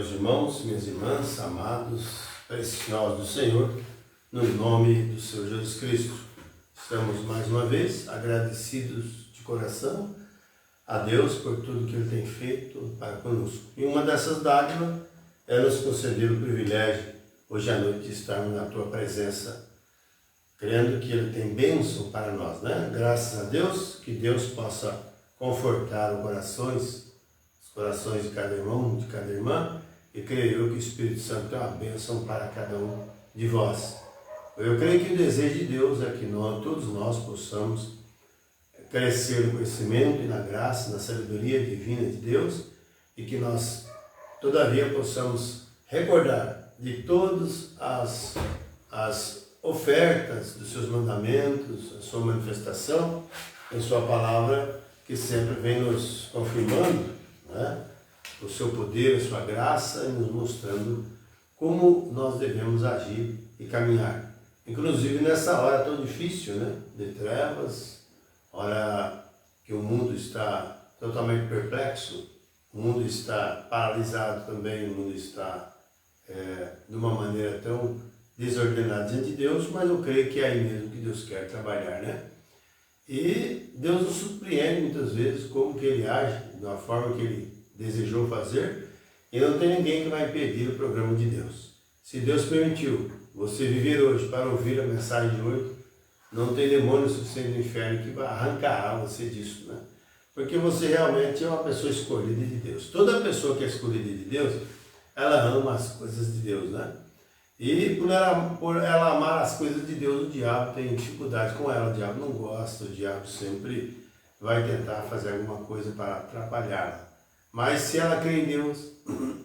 meus irmãos, minhas irmãs, amados, preciosos do Senhor, no nome do Senhor Jesus Cristo. Estamos mais uma vez agradecidos de coração a Deus por tudo que Ele tem feito para conosco. E uma dessas dádivas é nos conceder o privilégio, hoje à noite, de estarmos na Tua presença, crendo que Ele tem bênção para nós, né? Graças a Deus, que Deus possa confortar os corações de cada irmão, de cada irmã, e creio eu que o Espírito Santo tem uma bênção para cada um de vós. Eu creio que o desejo de Deus é que todos nós possamos crescer no conhecimento e na graça, na sabedoria divina de Deus, e que nós, todavia, possamos recordar de todas as ofertas dos seus mandamentos, a sua manifestação, em sua palavra, que sempre vem nos confirmando, né, o seu poder, a sua graça, e nos mostrando como nós devemos agir e caminhar. Inclusive nessa hora tão difícil, né, de trevas, hora que o mundo está totalmente perplexo, o mundo está paralisado também, o mundo está de uma maneira tão desordenada diante de Deus, mas eu creio que é aí mesmo que Deus quer trabalhar, né? E Deus nos surpreende muitas vezes como que Ele age, da forma que Ele desejou fazer, e não tem ninguém que vai impedir o programa de Deus. Se Deus permitiu você viver hoje para ouvir a mensagem de hoje, não tem demônio suficiente no inferno que vai arrancar você disso, né? Porque você realmente é uma pessoa escolhida de Deus. Toda pessoa que é escolhida de Deus, ela ama as coisas de Deus, né? E por ela amar as coisas de Deus, o diabo tem dificuldade com ela, o diabo não gosta, o diabo sempre vai tentar fazer alguma coisa para atrapalhá-la. Mas se ela crê em Deus,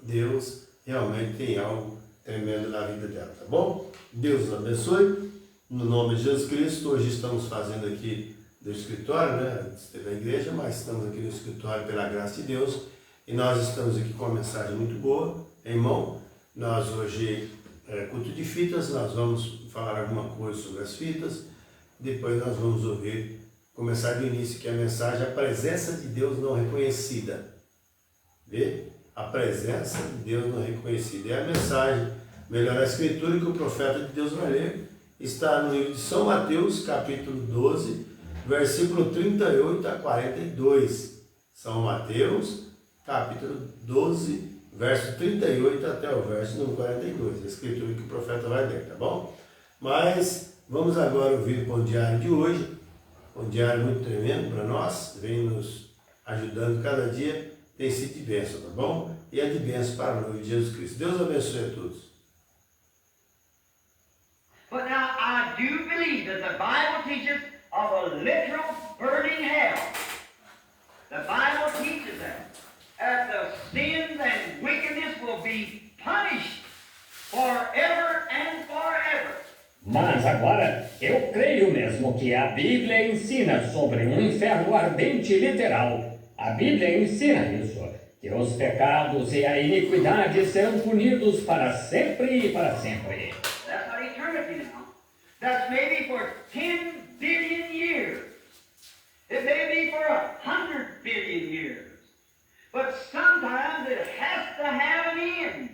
Deus realmente tem algo tremendo na vida dela, tá bom? Deus os abençoe, no nome de Jesus Cristo. Hoje estamos fazendo aqui do escritório, né, da igreja, mas estamos aqui no escritório pela graça de Deus, e nós estamos aqui com uma mensagem muito boa, irmão. Nós hoje, culto de fitas, nós vamos falar alguma coisa sobre as fitas, depois nós vamos ouvir, começar do início, que é a mensagem, a presença de Deus não reconhecida. Vê? A presença de Deus não reconhecida. É a mensagem, melhor a escritura que o profeta de Deus vai ler, está no livro de São Mateus, capítulo 12, versículo 38 a 42. São Mateus, capítulo 12, verso 38 até o verso número 42, a escritura que o profeta vai ler, tá bom? Mas vamos agora ouvir o pão diário de hoje, um diário muito tremendo para nós, vem nos ajudando cada dia, tem sido de bênção, tá bom? E é de bênção para o nome de Jesus Cristo. Deus abençoe a todos. But now I do believe that the Bible teaches of a literal burning hell. The Bible teaches that the sins and wickedness will be punished forever and forever. Mas agora, eu creio mesmo que a Bíblia ensina sobre um inferno ardente literal. A Bíblia ensina isso, que os pecados e a iniquidade serão punidos para sempre e para sempre. That's not eternity now. That's maybe for 10 billion years. It may be for 100 billion years. But sometimes it has to have an end.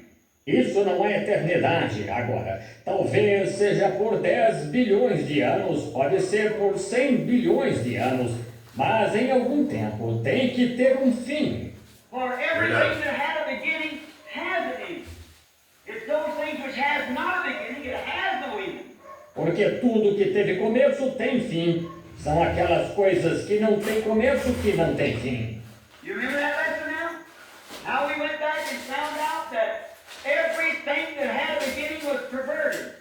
Isso não é eternidade agora. Talvez seja por 10 bilhões de anos, pode ser por 100 bilhões de anos, mas em algum tempo tem que ter um fim. For everything that had a beginning has an end. It's those things which has not a beginning, it has no end. Porque tudo que teve começo tem fim. São aquelas coisas que não têm começo que não têm fim. You remember that lesson now? How we went back and found out that everything that had a beginning was perverted.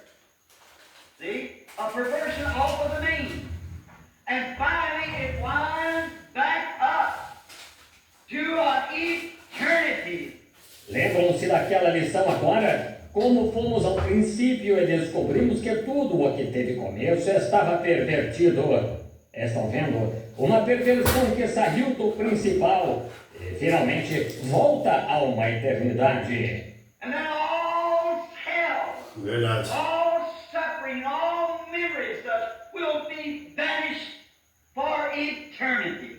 See? A perversion off of the mean. And finally it winds back up to an eternity. Lembram-se daquela lição agora? Como fomos ao princípio e descobrimos que tudo o que teve começo estava pervertido. Estão vendo? Uma perversão que saiu do principal e finalmente volta a uma eternidade. And then all hell, Verdade. all suffering, all memories will be vanished for eternity.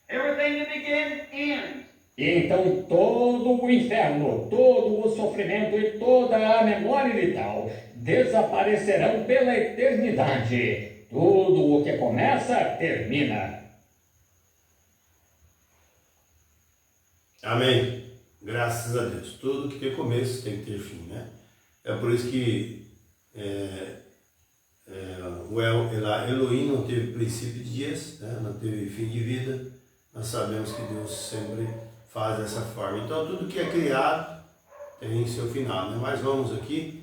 Everything that begins ends. E então todo todo o inferno, todo o sofrimento e toda a memória vital desaparecerão pela eternidade. Tudo o que começa, termina. Amém. Graças a Deus. Tudo que tem começo tem que ter fim, né? É por isso que o Elohim não teve princípio de dias, né? Não teve fim de vida. Nós sabemos que Deus sempre faz dessa forma. Então tudo que é criado tem seu final, né? Mas vamos aqui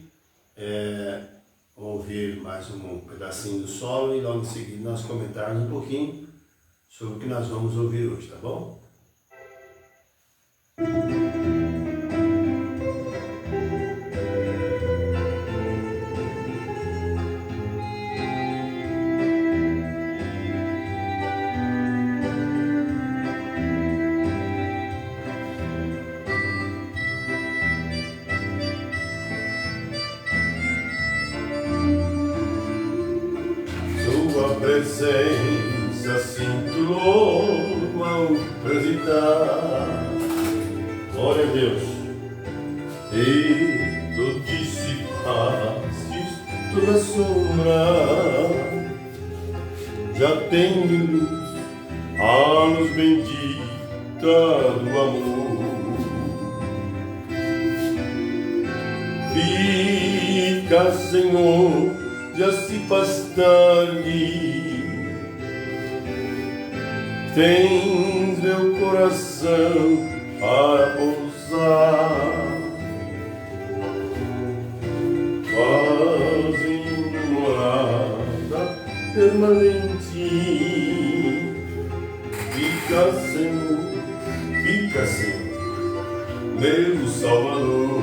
ouvir mais um pedacinho do solo e logo em seguida nós comentarmos um pouquinho sobre o que nós vamos ouvir hoje, tá bom? Sua presença sinto logo ao transitar. Glória a Deus. E tu dissipaste toda sombra. Já tenho luz, a luz bendita do amor. Fica, Senhor, já se faz tarde. Tens meu coração para pousar. Fazem morada permanente. Fica, Senhor, meu Salvador.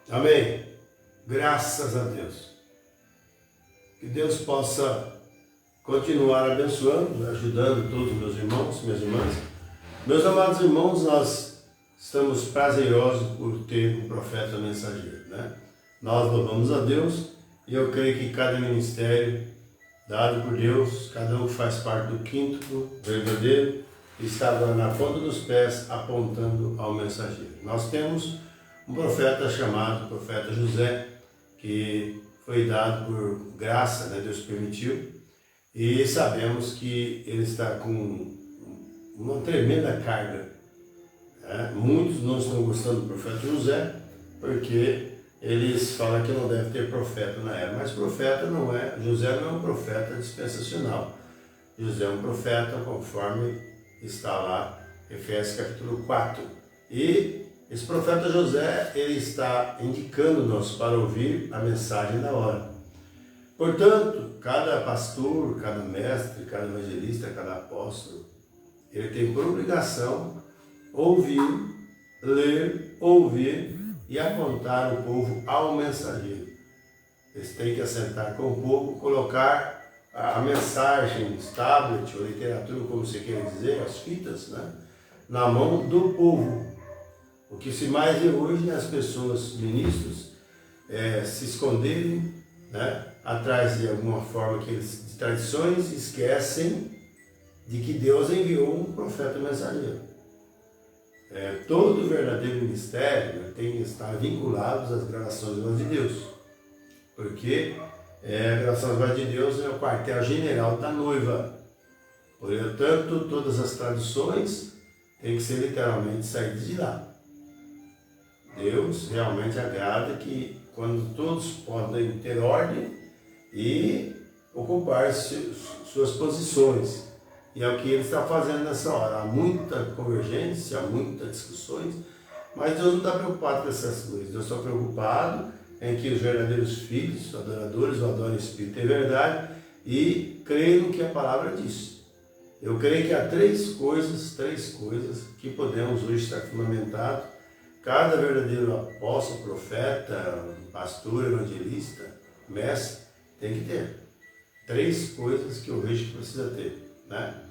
Amém. Graças a Deus. Que Deus possa continuar abençoando, ajudando todos os meus irmãos, minhas irmãs. Meus amados irmãos, nós estamos prazerosos por ter um profeta mensageiro, né? Nós louvamos a Deus e eu creio que cada ministério dado por Deus, cada um faz parte do quinto verdadeiro, está agora na ponta dos pés apontando ao mensageiro. Nós temos um profeta chamado profeta José, que foi dado por graça, né? Deus permitiu, e sabemos que ele está com uma tremenda carga, né? Muitos não estão gostando do profeta José, porque eles falam que não deve ter profeta na era, mas profeta não é, José não é um profeta dispensacional. José é um profeta conforme está lá, Efésios capítulo 4. E esse profeta José, ele está indicando-nos para ouvir a mensagem da hora. Portanto, cada pastor, cada mestre, cada evangelista, cada apóstolo, ele tem por obrigação ouvir, ler, ouvir e apontar o povo ao mensageiro. Eles têm que assentar com o povo, colocar a mensagem, os tablet, ou literatura, como você quer dizer, as fitas, né, na mão do povo. O que se mais vê hoje é as pessoas, ministros, se esconderem, né, atrás de alguma forma de tradições, esquecem de que Deus enviou um profeta mensageiro. Todo verdadeiro ministério tem que estar vinculado às gravações das Vozes de Deus, porque a gravação das Vozes de Deus é o quartel-general da noiva. Portanto, todas as traduções têm que ser literalmente saídas de lá. Deus realmente agrada que quando todos podem ter ordem e ocupar suas posições. E é o que ele está fazendo nessa hora. Há muita convergência, há muitas discussões, mas Deus não está preocupado com essas coisas. Deus está preocupado em que os verdadeiros filhos, adoradores, o adorem em espírito e verdade, e creem no que a palavra diz. Eu creio que há três coisas que podemos hoje estar fundamentados. Cada verdadeiro apóstolo, profeta, pastor, evangelista, mestre, tem que ter. Três coisas que eu vejo que precisa ter, né?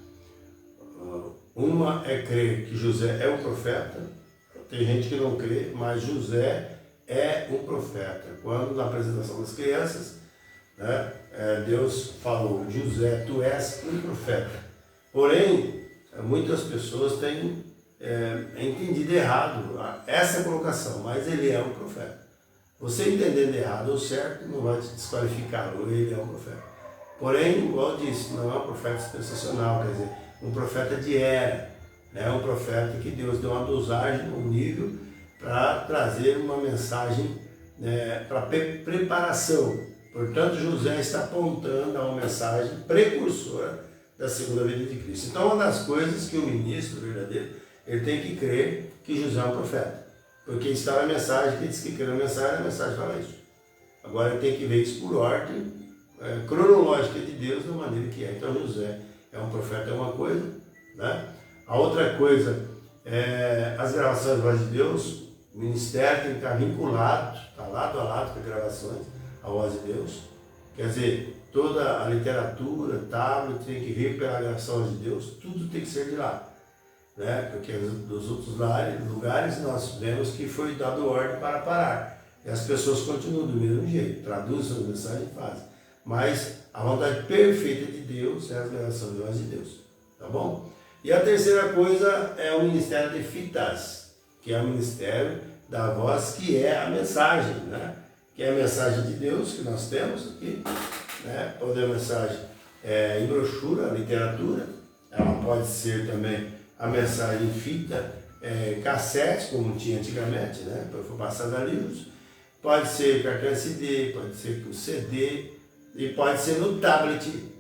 Uma é crer que José é um profeta. Tem gente que não crê, mas José é um profeta. Quando na apresentação das crianças, né, Deus falou: José, tu és um profeta. Porém, muitas pessoas têm entendido errado essa colocação, mas ele é um profeta. Você entendendo errado ou certo não vai te desqualificar, ou ele é um profeta. Porém, igual eu disse, não é um profeta dispensacional, quer dizer, um profeta de era, né? Um profeta que Deus deu uma dosagem, um nível, para trazer uma mensagem, né, para preparação. Portanto, José está apontando a uma mensagem precursora da segunda vinda de Cristo. Então, uma das coisas que o ministro verdadeiro, ele tem que crer que José é um profeta. Porque está na mensagem, que diz que crê na mensagem, a mensagem fala isso. Agora, ele tem que ver isso por ordem cronológica de Deus, da maneira que é. Então, José é um profeta, é uma coisa, né? A outra coisa é as gravações da voz de Deus. O ministério tem que estar vinculado, está lado a lado com as gravações, a voz de Deus. Quer dizer, toda a literatura, tablet, tem que vir pela gravação de Deus, tudo tem que ser de lá, né? Porque dos outros lugares nós vemos que foi dado ordem para parar. E as pessoas continuam do mesmo jeito, traduzem as mensagens e fazem. Mas a vontade perfeita de Deus é a gravação da voz de Deus, tá bom? E a terceira coisa é o ministério de fitas, que é o ministério da voz, que é a mensagem, né? Que é a mensagem de Deus que nós temos aqui, né? Pode ser a mensagem em brochura, literatura, ela pode ser também a mensagem em fita, cassete, como tinha antigamente, né? Foi passado a livros, pode ser cartão SD, pode ser o CD, e pode ser no tablet.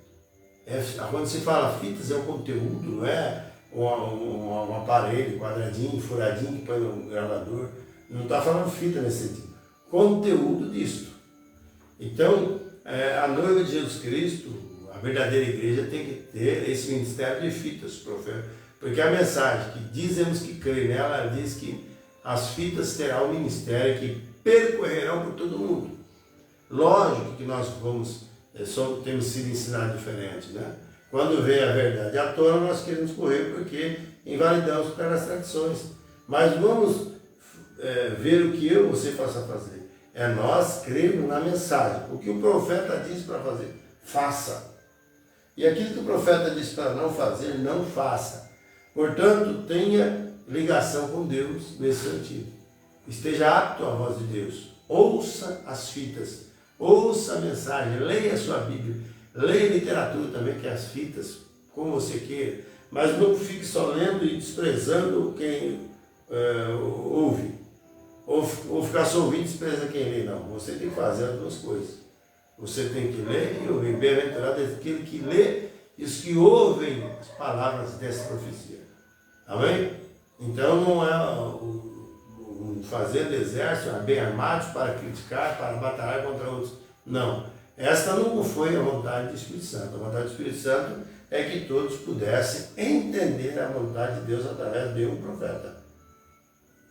Quando se fala fitas, é o conteúdo, não é um aparelho quadradinho, furadinho, que põe no gravador. Não está falando fita nesse sentido. Conteúdo disso. Então, a noiva de Jesus Cristo, a verdadeira igreja, tem que ter esse ministério de fitas, profeta. Porque a mensagem que dizemos que crê nela, ela diz que as fitas terão um ministério que percorrerão por todo mundo. Lógico que nós temos sido ensinados diferente, né? Quando vem a verdade à tona, nós queremos correr porque invalidamos por causa das tradições. Mas vamos ver o que eu e você possa fazer. É nós crermos na mensagem. O que o profeta diz para fazer, faça. E aquilo que o profeta diz para não fazer, não faça. Portanto, tenha ligação com Deus nesse sentido. Esteja apto à voz de Deus. Ouça as fitas. Ouça a mensagem, leia a sua Bíblia, leia literatura também, que é as fitas, como você queira, mas não fique só lendo e desprezando quem ouve, ou ficar só ouvindo e despreza quem lê, não. Você tem que fazer as duas coisas. Você tem que ler e ouvir. Bem-aventurado é aquele que lê e os que ouvem as palavras dessa profecia. Amém? Então não é fazendo exército, bem armados para criticar, para batalhar contra outros. Não. Esta não foi a vontade do Espírito Santo. A vontade do Espírito Santo é que todos pudessem entender a vontade de Deus através de um profeta.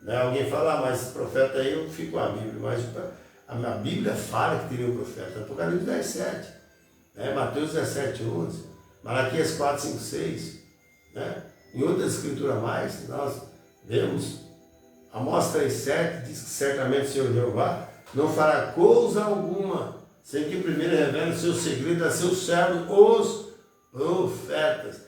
Né? Alguém fala, mas esse profeta aí eu fico com a Bíblia, mas a Bíblia fala que teria um profeta. Apocalipse 10, 7, né? Mateus 17, 11, Malaquias 4, 5, 6, né? Em outras escrituras mais, nós vemos Amós 3,7 diz que certamente o Senhor Jeová não fará coisa alguma sem que primeiro revele o seu segredo a seus servos, os profetas.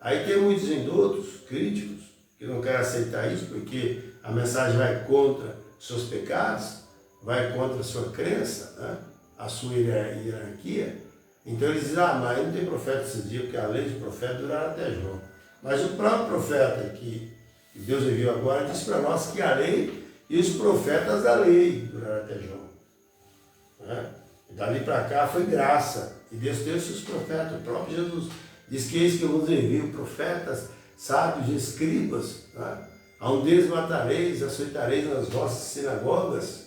Aí tem muitos outros críticos que não querem aceitar isso porque a mensagem vai contra seus pecados, vai contra a sua crença, né? A sua hierarquia. Então eles dizem, mas não tem profeta esse dia, porque a lei de profeta durará até João. Mas o próprio profeta que Deus enviou agora disse para nós que a lei e os profetas da lei duraram até João. Né? E dali para cá foi graça. E Deus teve seus profetas. O próprio Jesus Diz que eis que eu vos envio profetas, sábios e escribas. Tá? A um deles matareis, açoitareis nas vossas sinagogas.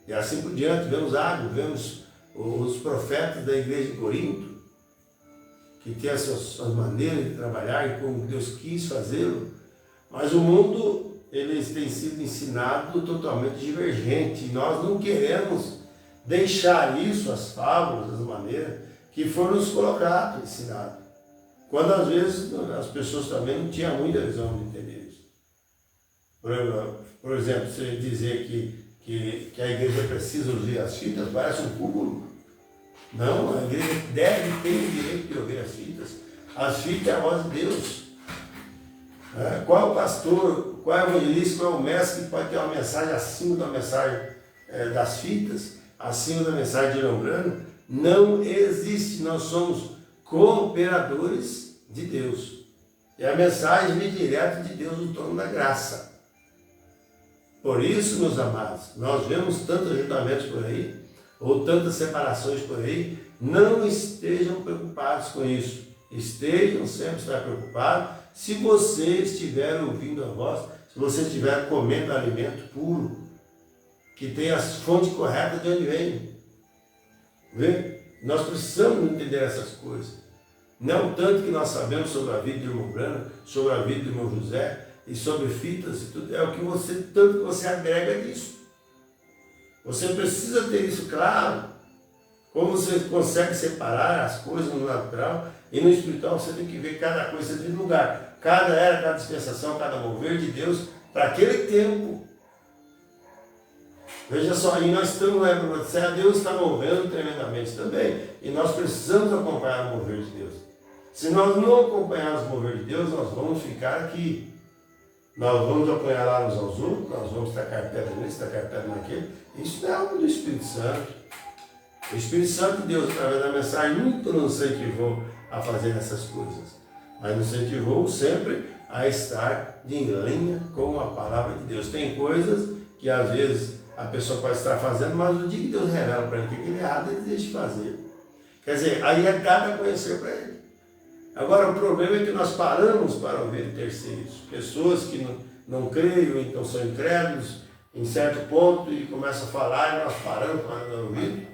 E assim por diante. Vemos Ágabo, vemos os profetas da igreja de Corinto, que tem as suas maneiras de trabalhar e como Deus quis fazê-lo. Mas o mundo, eles têm sido ensinado totalmente divergente. E nós não queremos deixar isso, as fábulas, as maneiras que foram nos colocados, ensinados. Quando às vezes as pessoas também não tinham muita visão de entender isso. Por exemplo, você dizer que a igreja precisa ouvir as fitas, parece um cúmulo. Não, a igreja deve ter o direito de ouvir as fitas. As fitas é a voz de Deus. Qual é o pastor, qual é o evangelista, qual é o mestre que pode ter uma mensagem acima da mensagem das fitas, acima da mensagem de Lembrando? Não existe. Nós somos cooperadores de Deus. É a mensagem direta de Deus, o trono da graça. Por isso, meus amados, nós vemos tantos ajuntamentos por aí, ou tantas separações por aí. Não estejam preocupados com isso. Estejam sempre preocupados se você estiver ouvindo a voz, se você estiver comendo alimento puro, que tem as fontes corretas de onde vem. Vê? Nós precisamos entender essas coisas. Não tanto que nós sabemos sobre a vida do irmão Branham, sobre a vida do irmão José, e sobre fitas e tudo, é o que tanto que você agrega disso. Você precisa ter isso claro. Como você consegue separar as coisas no natural e no espiritual, você tem que ver cada coisa de lugar. Cada era, cada dispensação, cada mover de Deus para aquele tempo. Veja só, e nós estamos na época de Serra, Deus está movendo tremendamente também. E nós precisamos acompanhar o mover de Deus. Se nós não acompanharmos o mover de Deus, nós vamos ficar aqui. Nós vamos apunhalar uns aos outros, nós vamos tacar pedra nisso, tacar pedra naquele. Isso não é algo do Espírito Santo. O Espírito Santo de Deus, através da mensagem, nunca nos incentivou a fazer essas coisas. Mas nos incentivou sempre a estar em linha com a palavra de Deus. Tem coisas que às vezes a pessoa pode estar fazendo, mas no dia que Deus revela para ele que ele é errado, ele deixa de fazer. Quer dizer, aí é dado a conhecer para ele. Agora, o problema é que nós paramos para ouvir terceiros. Pessoas que não creem, ou então são incrédulos, em certo ponto, e começam a falar, e nós paramos para ouvir.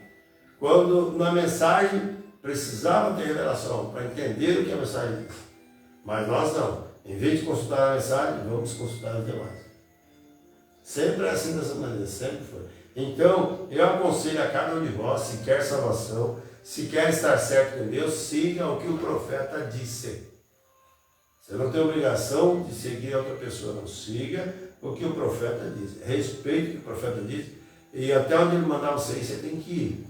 Quando na mensagem precisava ter revelação para entender o que a mensagem diz. Mas nós não. Em vez de consultar a mensagem, vamos consultar os demais. Sempre é assim dessa maneira, sempre foi. Então, eu aconselho a cada um de vós, se quer salvação, se quer estar certo com Deus, siga o que o profeta disse. Você não tem obrigação de seguir outra pessoa, não. Siga o que o profeta diz. Respeite o que o profeta diz. E até onde ele mandar você ir, você tem que ir.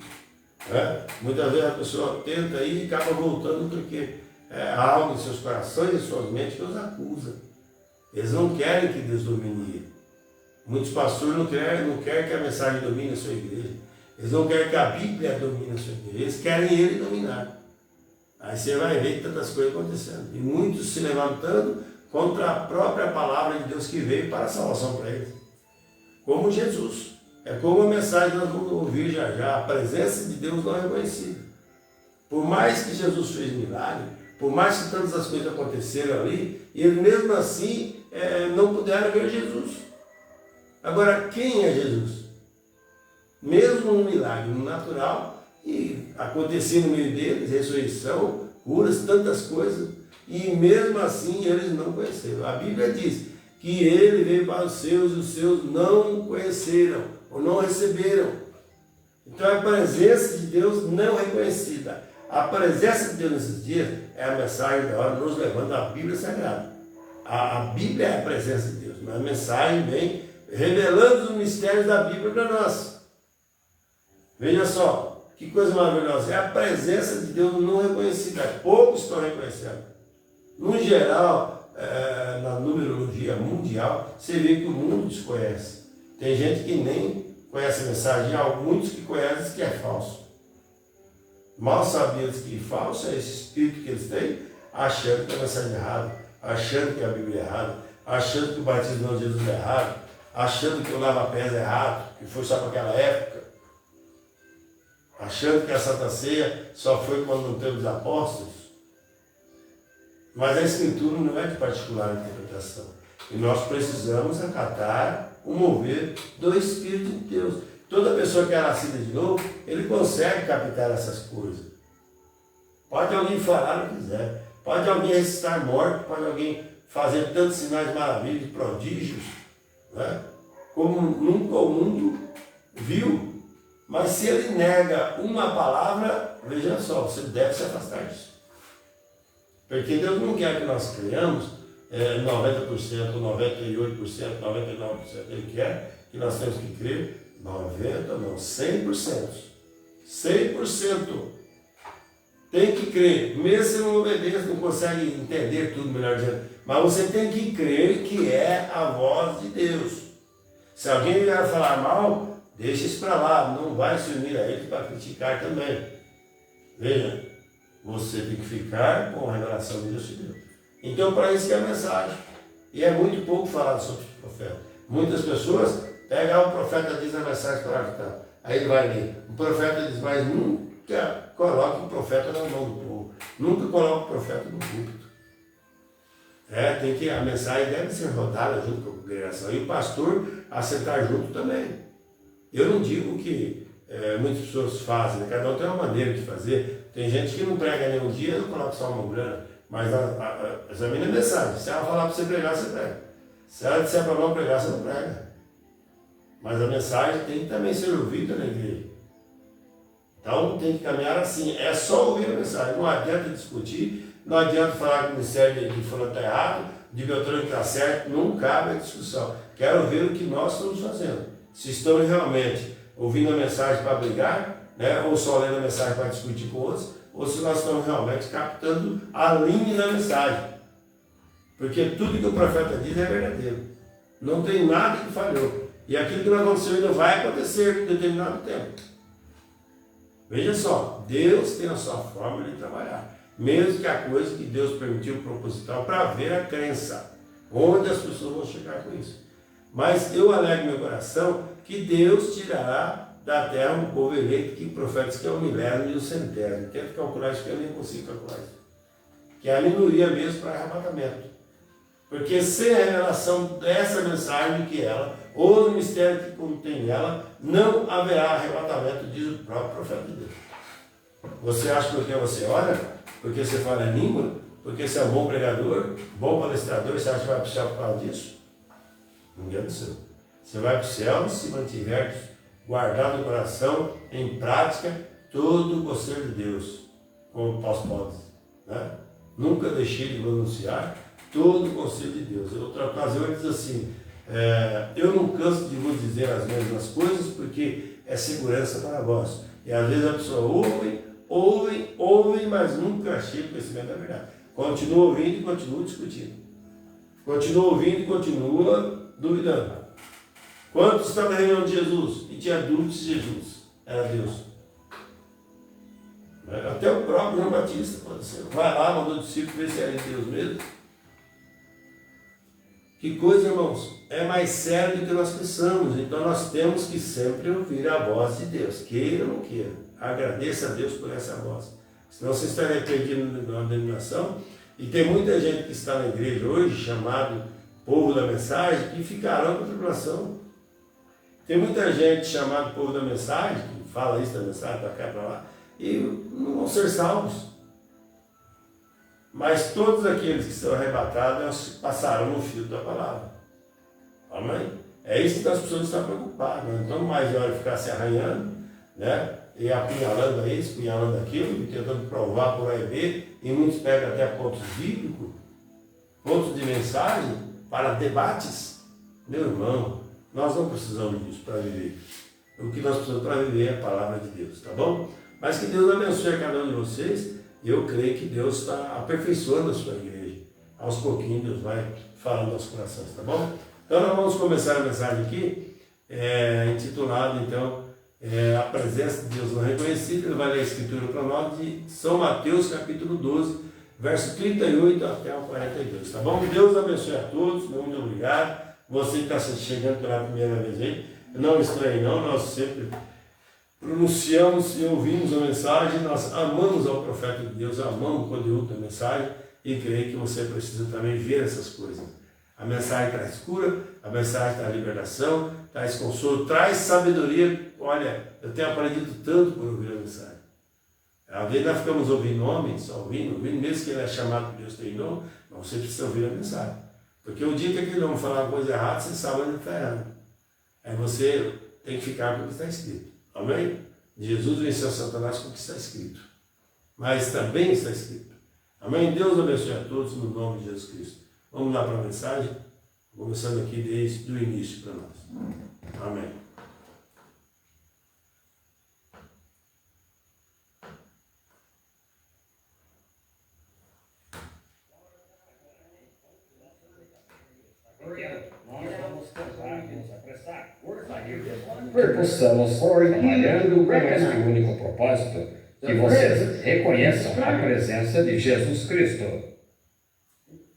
Muitas vezes a pessoa tenta ir e acaba voltando porque há algo em seus corações e suas mentes que os acusa. Eles não querem que Deus domine ele. Muitos pastores não querem que a mensagem domine a sua igreja. Eles não querem que a Bíblia domine a sua igreja. Eles querem ele dominar. Aí você vai ver tantas coisas acontecendo. E muitos se levantando contra a própria palavra de Deus que veio para a salvação para eles. Como Jesus. É como a mensagem que nós vamos ouvir já. A presença de Deus não é reconhecida. Por mais que Jesus fez milagre, por mais que tantas as coisas aconteceram ali, eles mesmo assim não puderam ver Jesus. Agora, quem é Jesus? Mesmo no milagre, no natural, e acontecia no meio deles, ressurreição, curas, tantas coisas, e mesmo assim eles não conheceram. A Bíblia diz que ele veio para os seus não conheceram, ou não receberam. Então a presença de Deus não reconhecida. A presença de Deus nesses dias é a mensagem da hora, nos levando à Bíblia Sagrada. A Bíblia é a presença de Deus, mas a mensagem vem revelando os mistérios da Bíblia para nós. Veja só, que coisa maravilhosa. É a presença de Deus não reconhecida. Poucos estão reconhecendo. No geral, na numerologia mundial, você vê que o mundo desconhece. Tem gente que nem conhece a mensagem, há muitos que conhecem que é falso. Mal sabem eles que falso é esse espírito que eles têm, achando que a mensagem é errada, achando que a Bíblia é errada, achando que o batismo de Jesus é errado, achando que o lava-pés é errado, que foi só para aquela época, achando que a Santa Ceia só foi quando não teve os apóstolos. Mas a Escritura não é de particular interpretação. E nós precisamos acatar o mover do Espírito de Deus. Toda pessoa que é nascida de novo, ele consegue captar essas coisas. Pode alguém falar o que quiser. Pode alguém ressuscitar morto, pode alguém fazer tantos sinais de maravilha, de prodígios, né? Como nunca o mundo viu. Mas se ele nega uma palavra, veja só, você deve se afastar disso. Porque Deus não quer que nós creiamos 90%, 98%, 99%. Ele quer que nós temos que crer 90%, não, 100%. 100%. Tem que crer, mesmo se não obedece, não consegue entender tudo, melhor dizendo, mas você tem que crer que é a voz de Deus. Se alguém vier falar mal, deixa isso para lá, não vai se unir a ele para criticar também. Veja, você tem que ficar com a revelação de Deus te deu. Então, para isso que é a mensagem. E é muito pouco falado sobre o profeta. Muitas pessoas pegam o profeta diz a mensagem para a aí ele vai ler. O profeta diz, mas nunca coloque o profeta na mão do povo. Nunca coloque o profeta no púlpito. A mensagem deve ser rodada junto com a congregação. E o pastor aceitar junto também. Eu não digo que muitas pessoas fazem, né? Cada um tem uma maneira de fazer. Tem gente que não prega nenhum dia, não coloca só uma grana. Mas examina a mensagem. Se ela falar para você pregar, você prega. Se ela disser para não pregar, você não prega. Mas a mensagem tem que também ser ouvida na igreja. Então tem que caminhar assim. É só ouvir a mensagem. Não adianta discutir, não adianta falar que o ministério de fulano está errado, de Beltrano que está certo. Não cabe a discussão. Quero ver o que nós estamos fazendo. Se estamos realmente ouvindo a mensagem para brigar, né, ou só lendo a mensagem para discutir com outros, ou se nós estamos realmente captando a linha da mensagem. Porque tudo que o profeta diz é verdadeiro. Não tem nada que falhou. E aquilo que não aconteceu ainda vai acontecer em determinado tempo. Veja só, Deus tem a sua forma de trabalhar. Mesmo que a coisa que Deus permitiu proposital para ver a crença. Onde as pessoas vão chegar com isso. Mas eu alego meu coração que Deus tirará da terra um povo eleito que o profeta diz que é o milésimo e o centésimo. Tento calcular isso que eu nem consigo calcular isso. Que é a minoria mesmo para arrebatamento. Porque sem a revelação dessa mensagem que ela, ou do mistério que contém ela, não haverá arrebatamento, diz o próprio profeta de Deus. Você acha que porque você ora, porque você fala em língua, porque você é um bom pregador, bom palestrador, você acha que vai para o céu por causa disso? Ninguém do céu. Você vai para o céu se mantiver guardado no coração, em prática, todo o conselho de Deus, como o apóstolo diz, né? Nunca deixei de anunciar todo o conselho de Deus. Em outra ocasião ele diz assim, eu não canso de vos dizer as mesmas coisas, porque é segurança para vós. E às vezes a pessoa ouve, mas nunca chega ao conhecimento da verdade. Continua ouvindo e continua discutindo. Continua ouvindo e continua duvidando. Quantos estavam na reunião de Jesus? E tinha dúvidas se Jesus era Deus. Até o próprio João Batista pode ser. Vai lá, mandou o discípulo ver se era Deus mesmo. Que coisa, irmãos, é mais sério do que nós pensamos. Então nós temos que sempre ouvir a voz de Deus, queira ou não queira. Agradeça a Deus por essa voz. Senão você estaria perdido na denominação. E tem muita gente que está na igreja hoje, chamado povo da mensagem, que ficarão com a tribulação. Tem muita gente chamada povo da mensagem, que fala isso da mensagem para cá e para lá, e não vão ser salvos. Mas todos aqueles que são arrebatados passarão no fio da palavra. Amém? É isso que as pessoas estão preocupadas. Não estão mais de hora de ficar se arranhando, né? E apunhalando isso, apunhalando aquilo, e tentando provar por A e B, e muitos pegam até pontos bíblicos, pontos de mensagem, para debates. Meu irmão, nós não precisamos disso para viver. O que nós precisamos para viver é a palavra de Deus, tá bom? Mas que Deus abençoe a cada um de vocês. Eu creio que Deus está aperfeiçoando a sua igreja. Aos pouquinhos Deus vai falando aos corações, tá bom? Então nós vamos começar a mensagem aqui, intitulada então, a presença de Deus não reconhecida. Ele vai ler a escritura para nós de São Mateus capítulo 12, verso 38 até o 42, tá bom? Deus abençoe a todos, muito obrigado. Você que está chegando pela primeira vez aí, não estranhe não, nós sempre pronunciamos e ouvimos a mensagem, nós amamos ao profeta de Deus, amamos o conteúdo da mensagem, e creio que você precisa também ver essas coisas. A mensagem traz cura, a mensagem traz libertação, traz consolo, traz sabedoria. Olha, eu tenho aprendido tanto por ouvir a mensagem. Às vezes nós ficamos ouvindo homens, só ouvindo, mesmo que ele é chamado por Deus treinou, mas você precisa ouvir a mensagem. Porque o dia que aquele homem falar uma coisa errada, você sabe onde ele está errando. Aí você tem que ficar com o que está escrito. Amém? Jesus venceu Satanás com o que está escrito. Mas também está escrito. Amém? Deus abençoe a todos no nome de Jesus Cristo. Vamos lá para a mensagem, começando aqui desde o início para nós. Amém. Que possamos, trabalhando com este único propósito, que vocês reconheçam a presença de Jesus Cristo.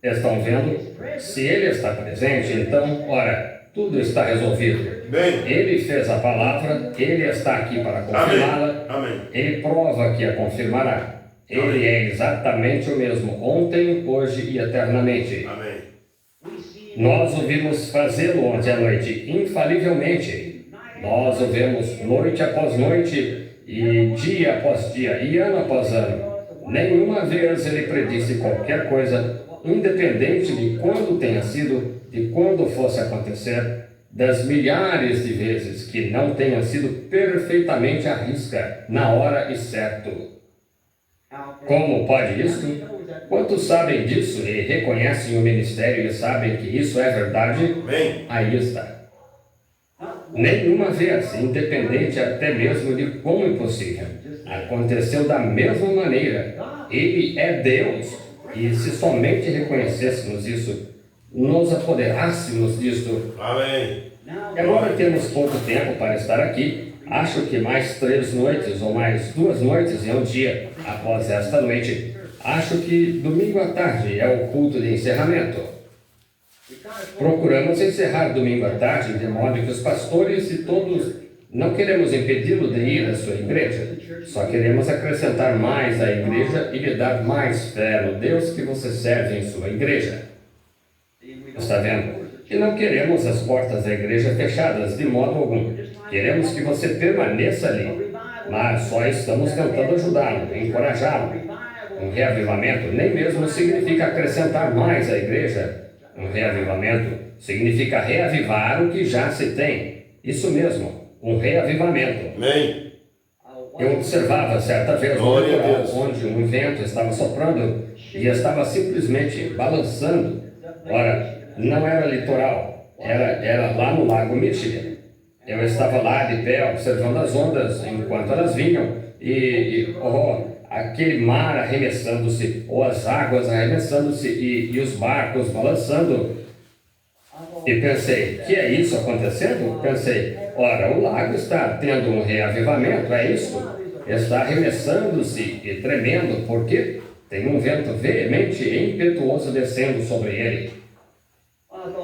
Estão vendo? Se Ele está presente, então, ora, tudo está resolvido. Bem. Ele fez a palavra, Ele está aqui para confirmá-la. Amém. Ele prova que a confirmará. Ele é exatamente o mesmo ontem, hoje e eternamente. Amém. Nós o vimos fazê-lo ontem à noite, infalivelmente. Nós o vemos noite após noite, e dia após dia, e ano após ano. Nenhuma vez ele predisse qualquer coisa, independente de quando tenha sido, de quando fosse acontecer, das milhares de vezes que não tenha sido perfeitamente à risca, na hora e certo. Como pode isso? Quantos sabem disso e reconhecem o ministério e sabem que isso é verdade? Bem. Aí está. Nenhuma vez, independente até mesmo de quão impossível, aconteceu da mesma maneira. Ele é Deus, e se somente reconhecêssemos isso, nos apoderássemos disto. Amém. Agora temos pouco tempo para estar aqui. Acho que mais 3 noites ou mais 2 noites e um dia após esta noite. Acho que domingo à tarde é o culto de encerramento. Procuramos encerrar domingo à tarde, de modo que os pastores e todos não queremos impedi-lo de ir à sua igreja. Só queremos acrescentar mais à igreja e lhe dar mais fé no Deus que você serve em sua igreja. Está vendo? E não queremos as portas da igreja fechadas de modo algum. Queremos que você permaneça ali. Mas só estamos tentando ajudá-lo, encorajá-lo. Um reavivamento nem mesmo significa acrescentar mais à igreja. Um reavivamento significa reavivar o que já se tem. Isso mesmo, um reavivamento. Amém. Eu observava certa vez um litoral onde um vento estava soprando e estava simplesmente balançando. Ora, não era litoral, era lá no Lago Michigan. Eu estava lá de pé observando as ondas enquanto elas vinham e aquele mar arremessando-se, ou as águas arremessando-se e os barcos balançando. E pensei, que é isso acontecendo? Pensei, ora, o lago está tendo um reavivamento, é isso? Está arremessando-se e tremendo, porque tem um vento veemente e impetuoso descendo sobre ele.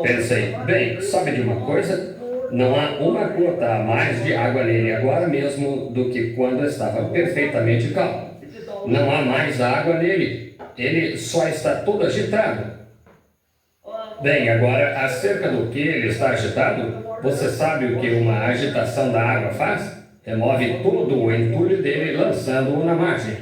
Pensei, bem, sabe de uma coisa? Não há uma gota a mais de água nele agora mesmo do que quando estava perfeitamente calmo. Não há mais água nele. Ele só está todo agitado. Bem, agora, acerca do que ele está agitado, você sabe o que uma agitação da água faz? Remove todo o entulho dele, lançando-o na margem.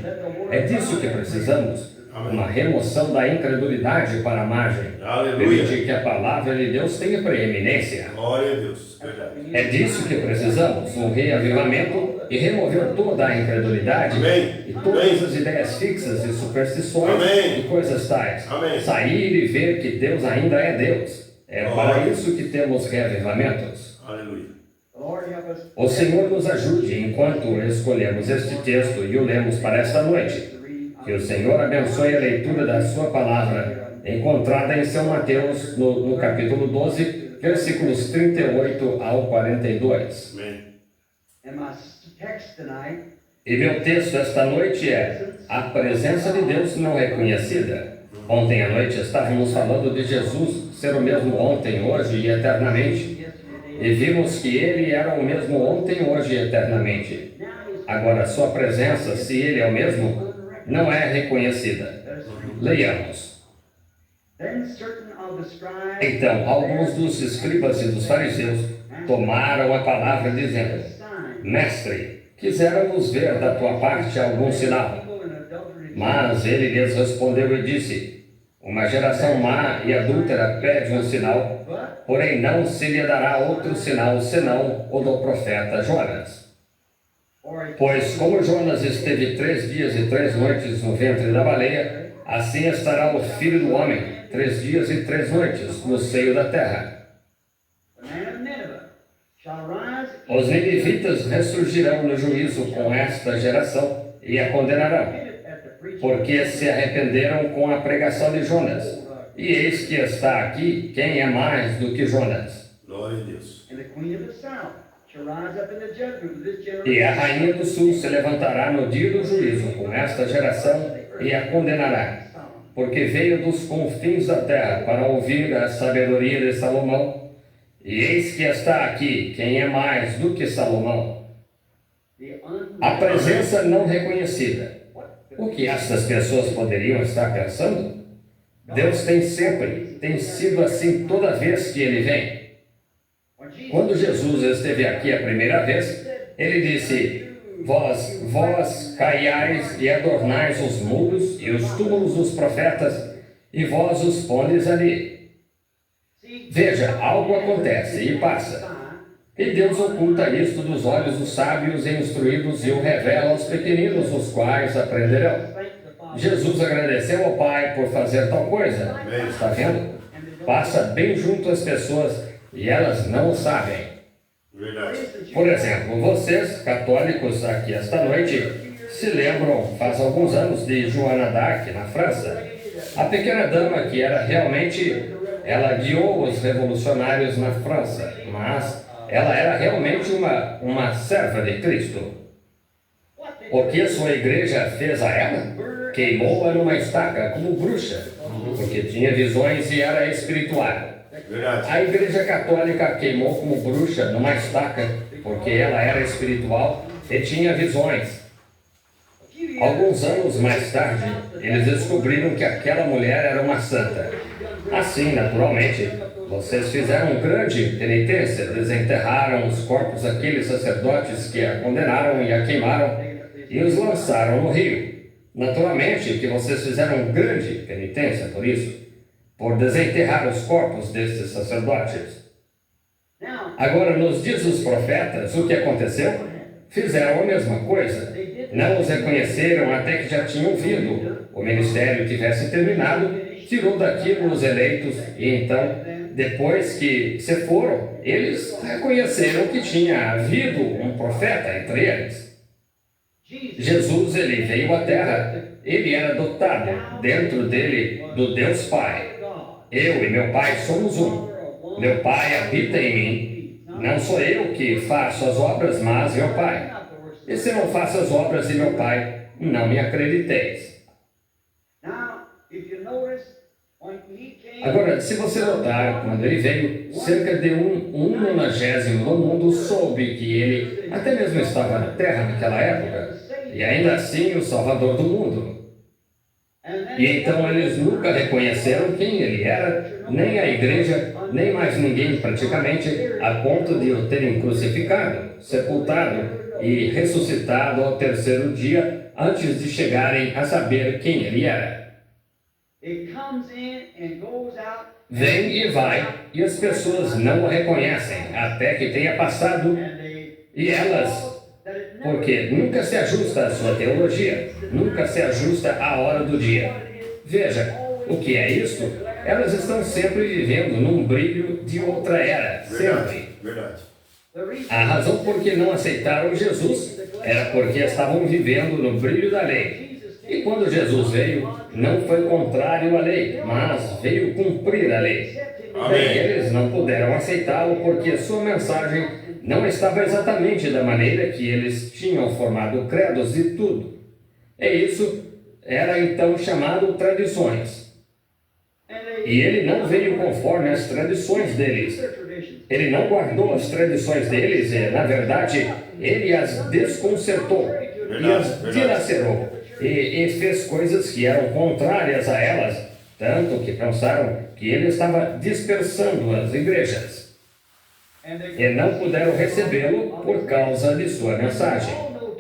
É disso que precisamos. Uma remoção da incredulidade para a margem. Aleluia. Permitir que a palavra de Deus tenha preeminência. Glória a Deus. Verdade. É disso que precisamos, um reavivamento e remover toda a incredulidade. Amém. E todas as ideias fixas e superstições. Amém. E coisas tais. Amém. Sair e ver que Deus ainda é Deus. É para isso que temos reavivamentos. Aleluia. O Senhor nos ajude enquanto escolhemos este texto e o lemos para esta noite. Que o Senhor abençoe a leitura da sua palavra, encontrada em São Mateus, no capítulo 12, versículos 38 ao 42. Amém. E meu texto esta noite é a presença de Deus não reconhecida. Ontem à noite estávamos falando de Jesus ser o mesmo ontem, hoje e eternamente. E vimos que Ele era o mesmo ontem, hoje e eternamente. Agora, sua presença, se Ele é o mesmo, não é reconhecida. Leiamos. Then certain of the scribes Então, alguns dos escribas e dos fariseus tomaram a palavra dizendo: Mestre, quiséramos ver da tua parte algum sinal. Mas ele lhes respondeu e disse: Uma geração má e adúltera pede um sinal, porém não se lhe dará outro sinal senão o do profeta Jonas. Pois como Jonas esteve 3 dias e 3 noites no ventre da baleia, assim estará o Filho do Homem 3 dias e 3 noites no seio da terra. the man of Nineveh shall rise Os ninivitas ressurgirão no juízo com esta geração e a condenarão, at the preaching porque se arrependeram com a pregação de Jonas. E eis que está aqui quem é mais do que Jonas. Glória a Deus. and the queen of the south shall rise up in the judgment of this generation. E a rainha do sul se levantará no dia do juízo com esta geração e a condenará, porque veio dos confins da terra para ouvir a sabedoria de Salomão. E eis que está aqui quem é mais do que Salomão. A presença não reconhecida. O que estas pessoas poderiam estar pensando? Deus tem sido assim toda vez que Ele vem. Quando Jesus esteve aqui a primeira vez, Ele disse: Vós caiais e adornais os muros e os túmulos dos profetas, e vós os pondes ali. Veja, algo acontece e passa. E Deus oculta isto dos olhos dos sábios e instruídos e o revela aos pequeninos, os quais aprenderão. Jesus agradeceu ao Pai por fazer tal coisa. Está vendo? Passa bem junto às pessoas e elas não o sabem. Verdade. Por exemplo, vocês, católicos aqui esta noite, se lembram, faz alguns anos, de Joana d'Arc, na França? A pequena dama que era realmente... Ela guiou os revolucionários na França, mas ela era realmente uma serva de Cristo. O que sua igreja fez a ela? Queimou-a numa estaca como bruxa, porque tinha visões e era espiritual. Verdade. A igreja católica queimou como bruxa numa estaca, porque ela era espiritual e tinha visões. Alguns anos mais tarde, eles descobriram que aquela mulher era uma santa. Assim, naturalmente, vocês fizeram grande penitência, desenterraram os corpos daqueles sacerdotes que a condenaram e a queimaram e os lançaram no rio. Naturalmente que vocês fizeram grande penitência por isso, por desenterrar os corpos destes sacerdotes. Agora, nos dias dos profetas, o que aconteceu? Fizeram a mesma coisa. Não os reconheceram até que já tinham vindo. O ministério tivesse terminado, tirou daquilo os eleitos, e então, depois que se foram, eles reconheceram que tinha havido um profeta entre eles. Jesus, ele veio à terra, ele era dotado dentro dele do Deus Pai. Eu e meu Pai somos um. Meu Pai habita em mim. Não sou eu que faço as obras, mas meu Pai. E se não faço as obras de meu Pai, não me acrediteis. Agora, se você notar, quando ele veio, cerca de um nonagésimo do mundo soube que ele até mesmo estava na terra naquela época, e ainda assim o Salvador do mundo. E então eles nunca reconheceram quem ele era, nem a igreja, nem mais ninguém praticamente, a ponto de o terem crucificado, sepultado e ressuscitado ao terceiro dia, antes de chegarem a saber quem ele era. Vem e vai, e as pessoas não o reconhecem, até que tenha passado, e elas, porque nunca se ajusta a sua teologia, nunca se ajusta à hora do dia. Veja, o que é isto? Elas estão sempre vivendo num brilho de outra era, sempre. Verdade. A razão por que não aceitaram Jesus era porque estavam vivendo no brilho da lei. E quando Jesus veio, não foi contrário à lei, mas veio cumprir a lei. Amém. Eles não puderam aceitá-lo porque sua mensagem não estava exatamente da maneira que eles tinham formado credos e tudo. E isso era então chamado tradições. E ele não veio conforme as tradições deles. Ele não guardou as tradições deles e, na verdade, ele as desconcertou e as dilacerou. E fez coisas que eram contrárias a elas, tanto que pensaram que ele estava dispersando as igrejas e não puderam recebê-lo por causa de sua mensagem.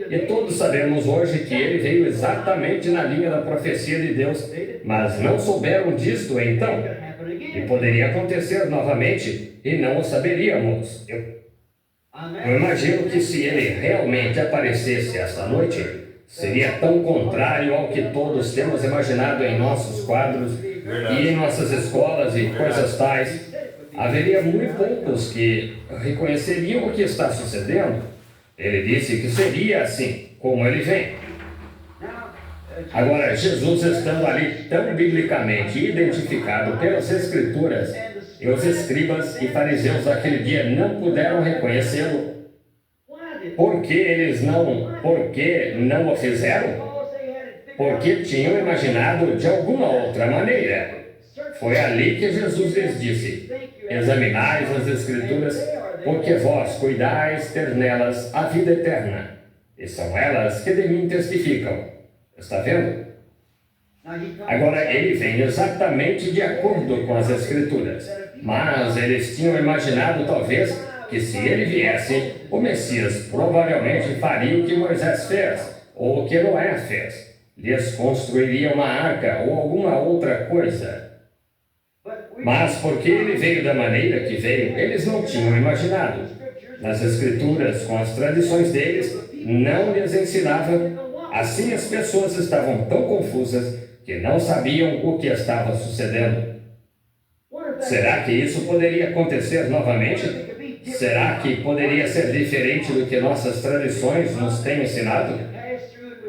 E todos sabemos hoje que ele veio exatamente na linha da profecia de Deus, mas não souberam disto então. E poderia acontecer novamente e não o saberíamos. Eu imagino que se ele realmente aparecesse esta noite, seria tão contrário ao que todos temos imaginado em nossos quadros e em nossas escolas e coisas tais. Haveria muito poucos que reconheceriam o que está sucedendo. Ele disse que seria assim, como ele vem. Agora, Jesus estando ali tão biblicamente identificado pelas Escrituras, e os escribas e fariseus daquele dia não puderam reconhecê-lo. Por que não o fizeram? Porque tinham imaginado de alguma outra maneira. Foi ali que Jesus lhes disse: examinais as Escrituras, porque vós cuidais ter nelas a vida eterna, e são elas que de mim testificam. Está vendo? Agora, ele vem exatamente de acordo com as Escrituras, mas eles tinham imaginado talvez que se ele viesse, o Messias provavelmente faria o que Moisés fez, ou o que Noé fez. Lhes construiria uma arca ou alguma outra coisa. Mas porque ele veio da maneira que veio, eles não tinham imaginado. Nas Escrituras, com as tradições deles, não lhes ensinava. Assim as pessoas estavam tão confusas que não sabiam o que estava sucedendo. Será que isso poderia acontecer novamente? Será que poderia ser diferente do que nossas tradições nos têm ensinado?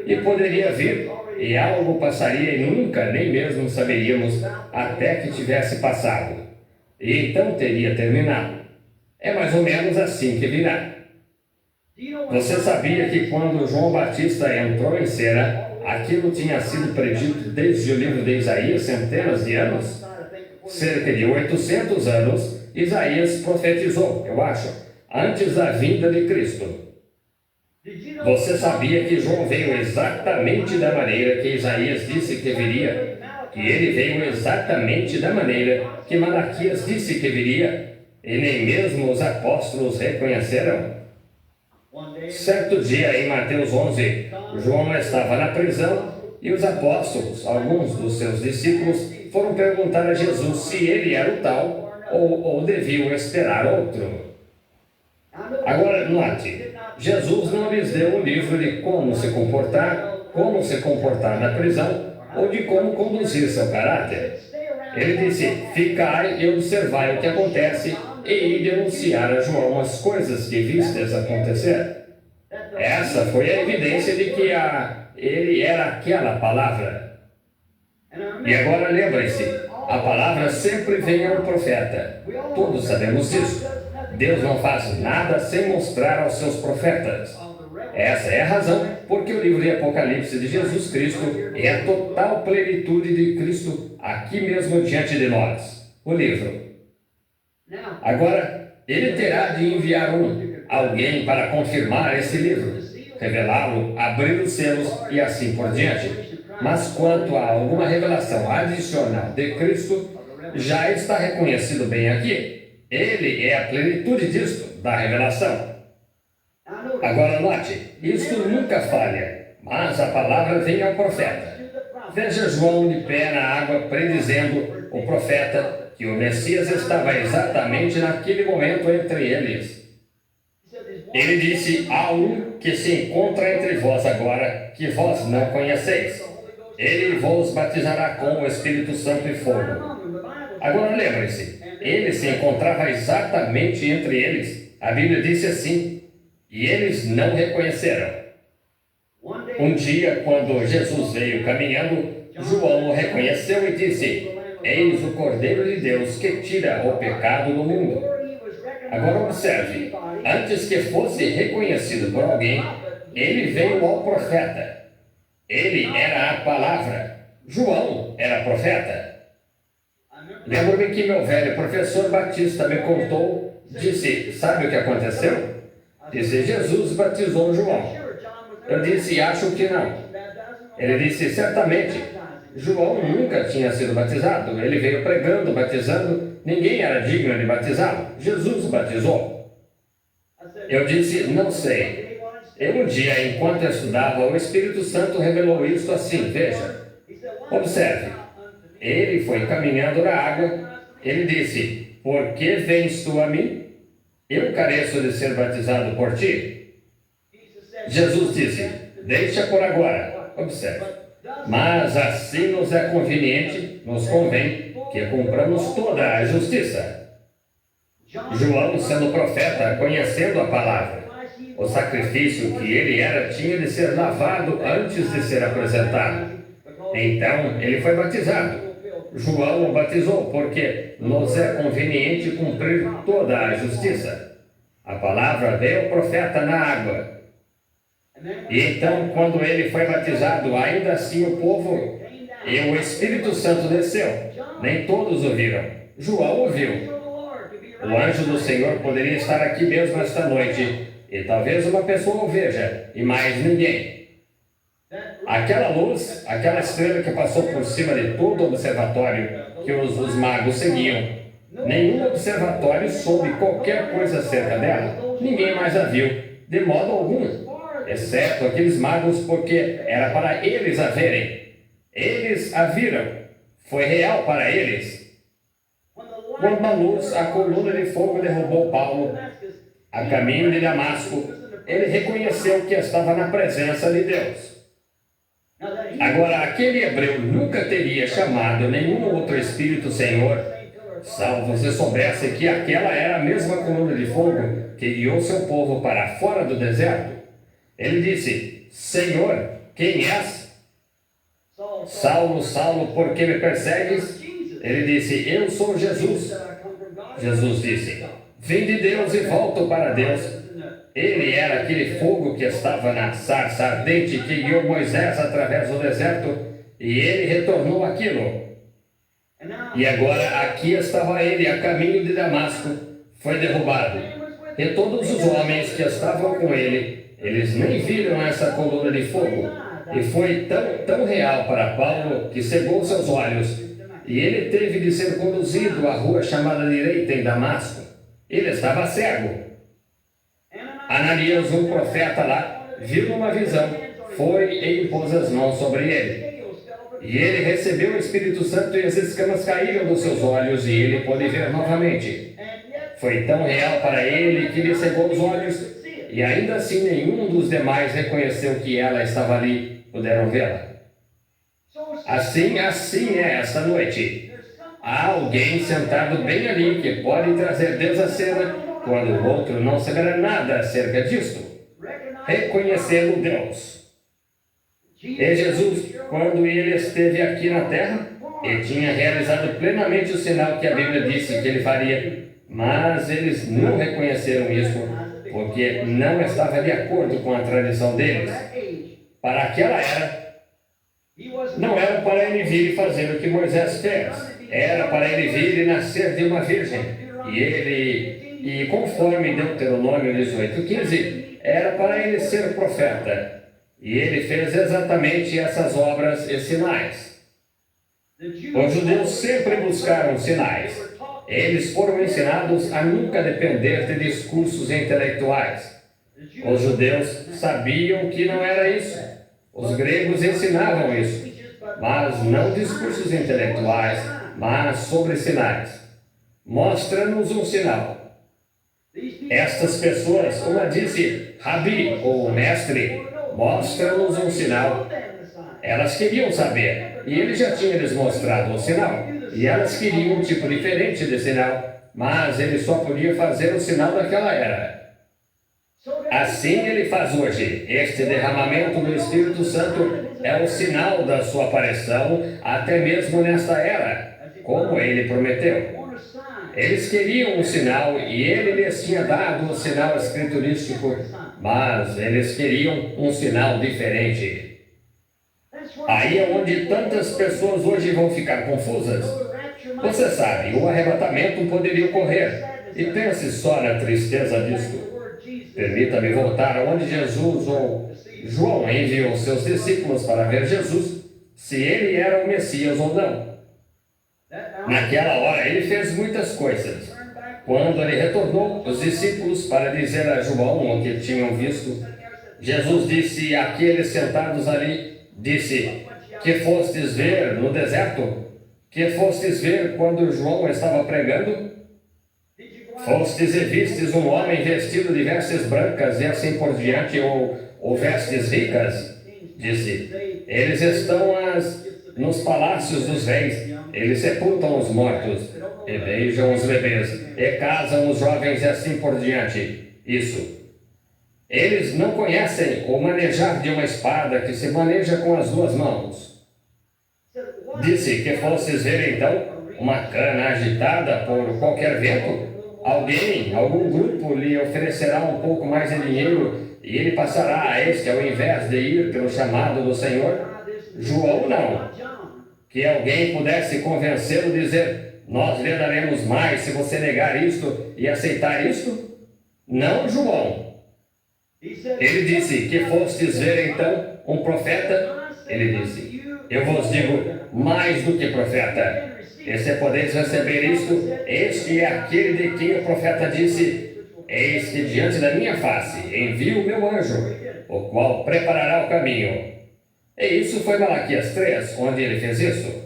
E poderia vir, e algo passaria e nunca, nem mesmo saberíamos, até que tivesse passado. E então teria terminado. É mais ou menos assim que virá. Você sabia que quando João Batista entrou em cena, aquilo tinha sido predito desde o livro de Isaías centenas de anos? Cerca de 800 anos, Isaías profetizou, eu acho, antes da vinda de Cristo. Você sabia que João veio exatamente da maneira que Isaías disse que viria? Que ele veio exatamente da maneira que Malaquias disse que viria? E nem mesmo os apóstolos reconheceram? Certo dia, em Mateus 11, João estava na prisão e os apóstolos, alguns dos seus discípulos, foram perguntar a Jesus se ele era o tal ou deviam esperar outro. Agora, note, Jesus não lhes deu um livro de como se comportar na prisão ou de como conduzir seu caráter. Ele disse: ficai e observai o que acontece e denunciar a João as coisas que vistes acontecer. Essa foi a evidência de que ele era aquela palavra. E agora lembrem-se, a palavra sempre vem ao profeta. Todos sabemos disso. Deus não faz nada sem mostrar aos seus profetas. Essa é a razão porque o livro de Apocalipse de Jesus Cristo é a total plenitude de Cristo aqui mesmo diante de nós. O livro. Agora, ele terá de enviar alguém para confirmar esse livro, revelá-lo, abrir os selos e assim por diante. Mas quanto a alguma revelação adicional de Cristo, já está reconhecido bem aqui. Ele é a plenitude disto, da revelação. Agora note, isto nunca falha, mas a palavra vem ao profeta. Veja João de pé na água predizendo o profeta que o Messias estava exatamente naquele momento entre eles. Ele disse: há um que se encontra entre vós agora, que vós não conheceis. Ele vos batizará com o Espírito Santo e fogo. Agora lembre-se, ele se encontrava exatamente entre eles. A Bíblia disse assim: e eles não reconheceram. Um dia, quando Jesus veio caminhando, João o reconheceu e disse: eis o Cordeiro de Deus que tira o pecado do mundo. Agora observe, antes que fosse reconhecido por alguém, ele veio ao profeta. Ele era a palavra. João era profeta. Lembro-me que meu velho professor Batista me contou, disse: sabe o que aconteceu? Disse: Jesus batizou João. Eu disse: acho que não. Ele disse: certamente. João nunca tinha sido batizado. Ele veio pregando, batizando. Ninguém era digno de batizá-lo. Jesus batizou. Eu disse, não sei. Um dia, enquanto eu estudava, o Espírito Santo revelou isto assim. Veja, observe. Ele foi caminhando na água. Ele disse, por que vens tu a mim? Eu careço de ser batizado por ti. Jesus disse, deixa por agora. Observe. Mas assim nos é conveniente, nos convém, que cumpramos toda a justiça. João, sendo profeta, conhecendo a palavra, o sacrifício que ele era tinha de ser lavado antes de ser apresentado. Então, ele foi batizado. João o batizou porque nos é conveniente cumprir toda a justiça. A palavra veio ao profeta na água. E então, quando ele foi batizado, ainda assim o povo e o Espírito Santo desceu. Nem todos o viram. João o viu. O anjo do Senhor poderia estar aqui mesmo esta noite, e talvez uma pessoa o veja, e mais ninguém. Aquela luz, aquela estrela que passou por cima de todo o observatório que os magos seguiam, nenhum observatório soube qualquer coisa acerca dela. Ninguém mais a viu, de modo algum, exceto aqueles magos, porque era para eles a verem. Eles a viram. Foi real para eles. Quando a luz, a coluna de fogo derrubou Paulo a caminho de Damasco, ele reconheceu que estava na presença de Deus. Agora, aquele hebreu nunca teria chamado nenhum outro espírito Senhor, salvo se soubesse que aquela era a mesma coluna de fogo que guiou seu povo para fora do deserto. Ele disse, Senhor, quem és? Saulo, Saulo, por que me persegues? Ele disse, eu sou Jesus. Jesus disse, vim de Deus e volto para Deus. Ele era aquele fogo que estava na sarça ardente que guiou Moisés através do deserto, e ele retornou aquilo. E agora aqui estava ele a caminho de Damasco, foi derrubado. E todos os homens que estavam com ele, eles nem viram essa coluna de fogo. E foi tão real para Paulo que cegou seus olhos, e ele teve de ser conduzido à rua chamada Direita em Damasco. Ele estava cego. Ananias, um profeta lá, viu uma visão, foi e impôs as mãos sobre ele. E ele recebeu o Espírito Santo e as escamas caíram dos seus olhos e ele pôde ver novamente. Foi tão real para ele que lhe cegou os olhos, e ainda assim nenhum dos demais reconheceu que ela estava ali, puderam vê-la. Assim é esta noite. Há alguém sentado bem ali que pode trazer Deus à cena, quando o outro não saberá nada acerca disto, reconhecendo Deus. E Jesus, quando ele esteve aqui na terra, ele tinha realizado plenamente o sinal que a Bíblia disse que ele faria, mas eles não reconheceram isso, porque não estava de acordo com a tradição deles. Para aquela era, não era para ele vir e fazer o que Moisés fez, era para ele vir e nascer de uma virgem. E conforme Deuteronômio 18:15, era para ele ser profeta. E ele fez exatamente essas obras e sinais. Os judeus sempre buscaram sinais. Eles foram ensinados a nunca depender de discursos intelectuais. Os judeus sabiam que não era isso. Os gregos ensinavam isso, mas não discursos intelectuais, mas sobre sinais. Mostra-nos um sinal. Estas pessoas, uma disse, Rabi, ou mestre, mostra-nos um sinal. Elas queriam saber, e ele já tinha lhes mostrado o sinal. E elas queriam um tipo diferente de sinal, mas ele só podia fazer o sinal daquela era. Assim ele faz hoje. Este derramamento do Espírito Santo é o sinal da sua aparição, até mesmo nesta era, como ele prometeu. Eles queriam um sinal e ele lhes tinha dado um sinal escriturístico, mas eles queriam um sinal diferente. Aí é onde tantas pessoas hoje vão ficar confusas. Você sabe, o arrebatamento poderia ocorrer, e pense só na tristeza disto. Permita-me voltar aonde Jesus ou João enviou seus discípulos para ver Jesus. se ele era o Messias ou não. Naquela hora ele fez muitas coisas. Quando ele retornou, os discípulos, para dizer a João o que tinham visto, Jesus disse àqueles sentados ali, disse, que fostes ver no deserto? Que fostes ver quando João estava pregando? Fostes e vistes um homem vestido de vestes brancas e assim por diante, ou vestes ricas? Disse, eles estão nos palácios dos reis, eles sepultam os mortos, e beijam os bebês, e casam os jovens e assim por diante. Isso. Eles não conhecem o manejar de uma espada que se maneja com as duas mãos. Disse que fosses ver então uma cana agitada por qualquer vento. Algum grupo lhe oferecerá um pouco mais de dinheiro e ele passará a este ao invés de ir pelo chamado do Senhor? João não. Que alguém pudesse convencê-lo a dizer, nós lhe daremos mais se você negar isto e aceitar isto? Não, João. Ele disse, que fostes ver então um profeta? Ele disse, eu vos digo, mais do que profeta. E se podeis receber isto, este é aquele de quem o profeta disse, eis que diante da minha face envio o meu anjo, o qual preparará o caminho. E isso foi Malaquias 3, onde ele fez isso.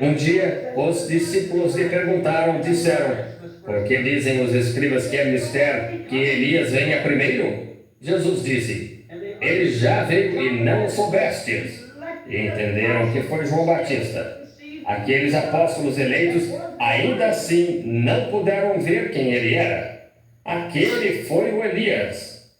Um dia, os discípulos lhe perguntaram, disseram, por que dizem os escribas que é mister que Elias venha primeiro? Jesus disse, ele já veio e não o soubestes. E entenderam que foi João Batista. Aqueles apóstolos eleitos ainda assim não puderam ver quem ele era. Aquele foi o Elias.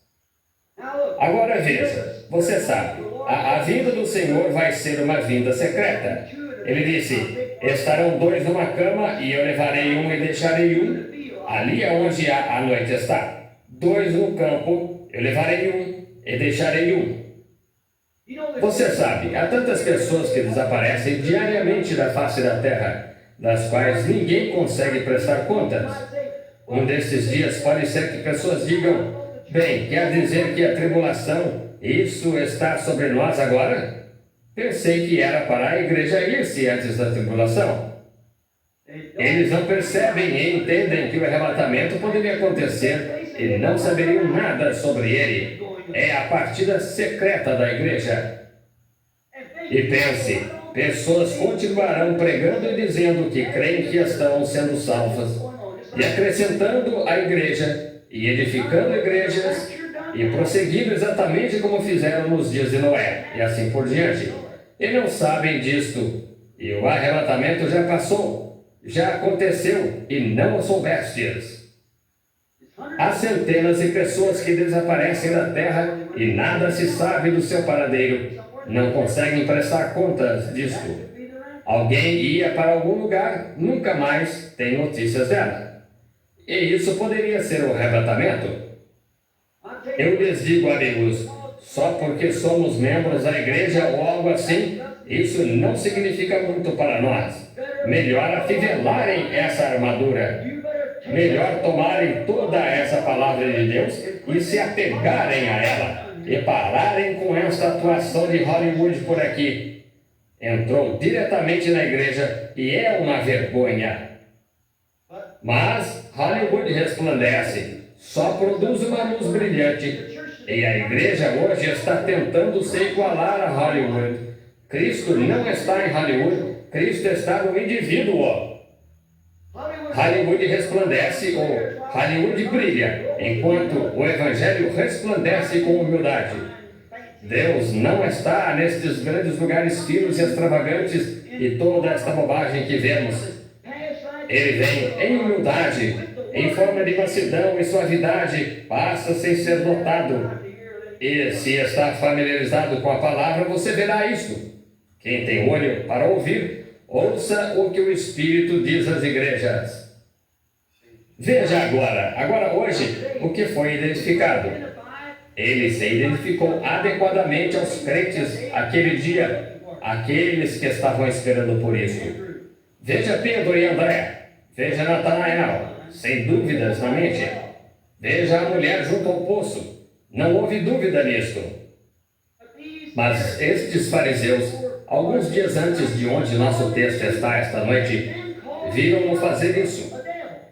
Agora veja, você sabe, a vinda do Senhor vai ser uma vinda secreta. Ele disse, estarão dois numa cama e eu levarei um e deixarei um. Ali onde a noite está. Dois no campo, eu levarei um e deixarei um. Você sabe, há tantas pessoas que desaparecem diariamente da face da terra, das quais ninguém consegue prestar contas. Um desses dias pode ser que pessoas digam, bem, quer dizer que a tribulação, isso está sobre nós agora? Pensei que era para a igreja ir-se antes da tribulação. Eles não percebem e entendem que o arrebatamento poderia acontecer e não saberiam nada sobre ele. É a partida secreta da igreja. E pense, pessoas continuarão pregando e dizendo que creem que estão sendo salvas, e acrescentando a igreja, e edificando igrejas, e prosseguindo exatamente como fizeram nos dias de Noé, e assim por diante. E não sabem disto, e o arrebatamento já passou, já aconteceu, e não o soubestes. Há centenas de pessoas que desaparecem da terra e nada se sabe do seu paradeiro. Não conseguem prestar contas disto. Alguém ia para algum lugar, nunca mais tem notícias dela. E isso poderia ser o arrebatamento. Eu lhes digo, amigos, só porque somos membros da igreja ou algo assim, isso não significa muito para nós. Melhor afivelarem essa armadura. Melhor tomarem toda essa palavra de Deus e se apegarem a ela. E pararem com essa atuação de Hollywood por aqui. Entrou diretamente na igreja e é uma vergonha. Mas Hollywood resplandece, só produz uma luz brilhante. E a igreja hoje está tentando se igualar a Hollywood. Cristo não está em Hollywood, Cristo está no indivíduo. Hollywood resplandece ou Hollywood brilha, enquanto o Evangelho resplandece com humildade. Deus não está nestes grandes lugares finos e extravagantes e toda esta bobagem que vemos. Ele vem em humildade, em forma de mansidão e suavidade, passa sem ser notado. E se está familiarizado com a palavra, você verá isto. Quem tem olho para ouvir, ouça o que o Espírito diz às igrejas. Veja agora hoje, o que foi identificado. Ele se identificou adequadamente aos crentes aquele dia, aqueles que estavam esperando por isso. Veja Pedro e André, veja Natanael, sem dúvidas na mente. Veja a mulher junto ao poço, não houve dúvida nisto. Mas estes fariseus alguns dias antes de onde nosso texto está esta noite, viram-no fazer isso.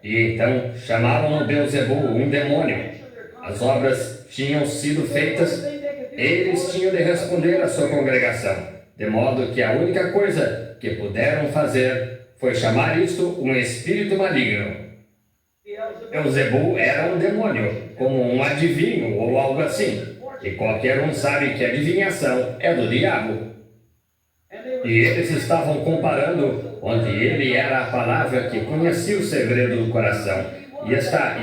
E então chamaram-no Beelzebul, um demônio. As obras tinham sido feitas, eles tinham de responder à sua congregação, de modo que a única coisa que puderam fazer foi chamar isto um espírito maligno. Beelzebul era um demônio, como um adivinho ou algo assim. E qualquer um sabe que a adivinhação é do diabo. E eles estavam comparando onde ele era a palavra que conhecia o segredo do coração. E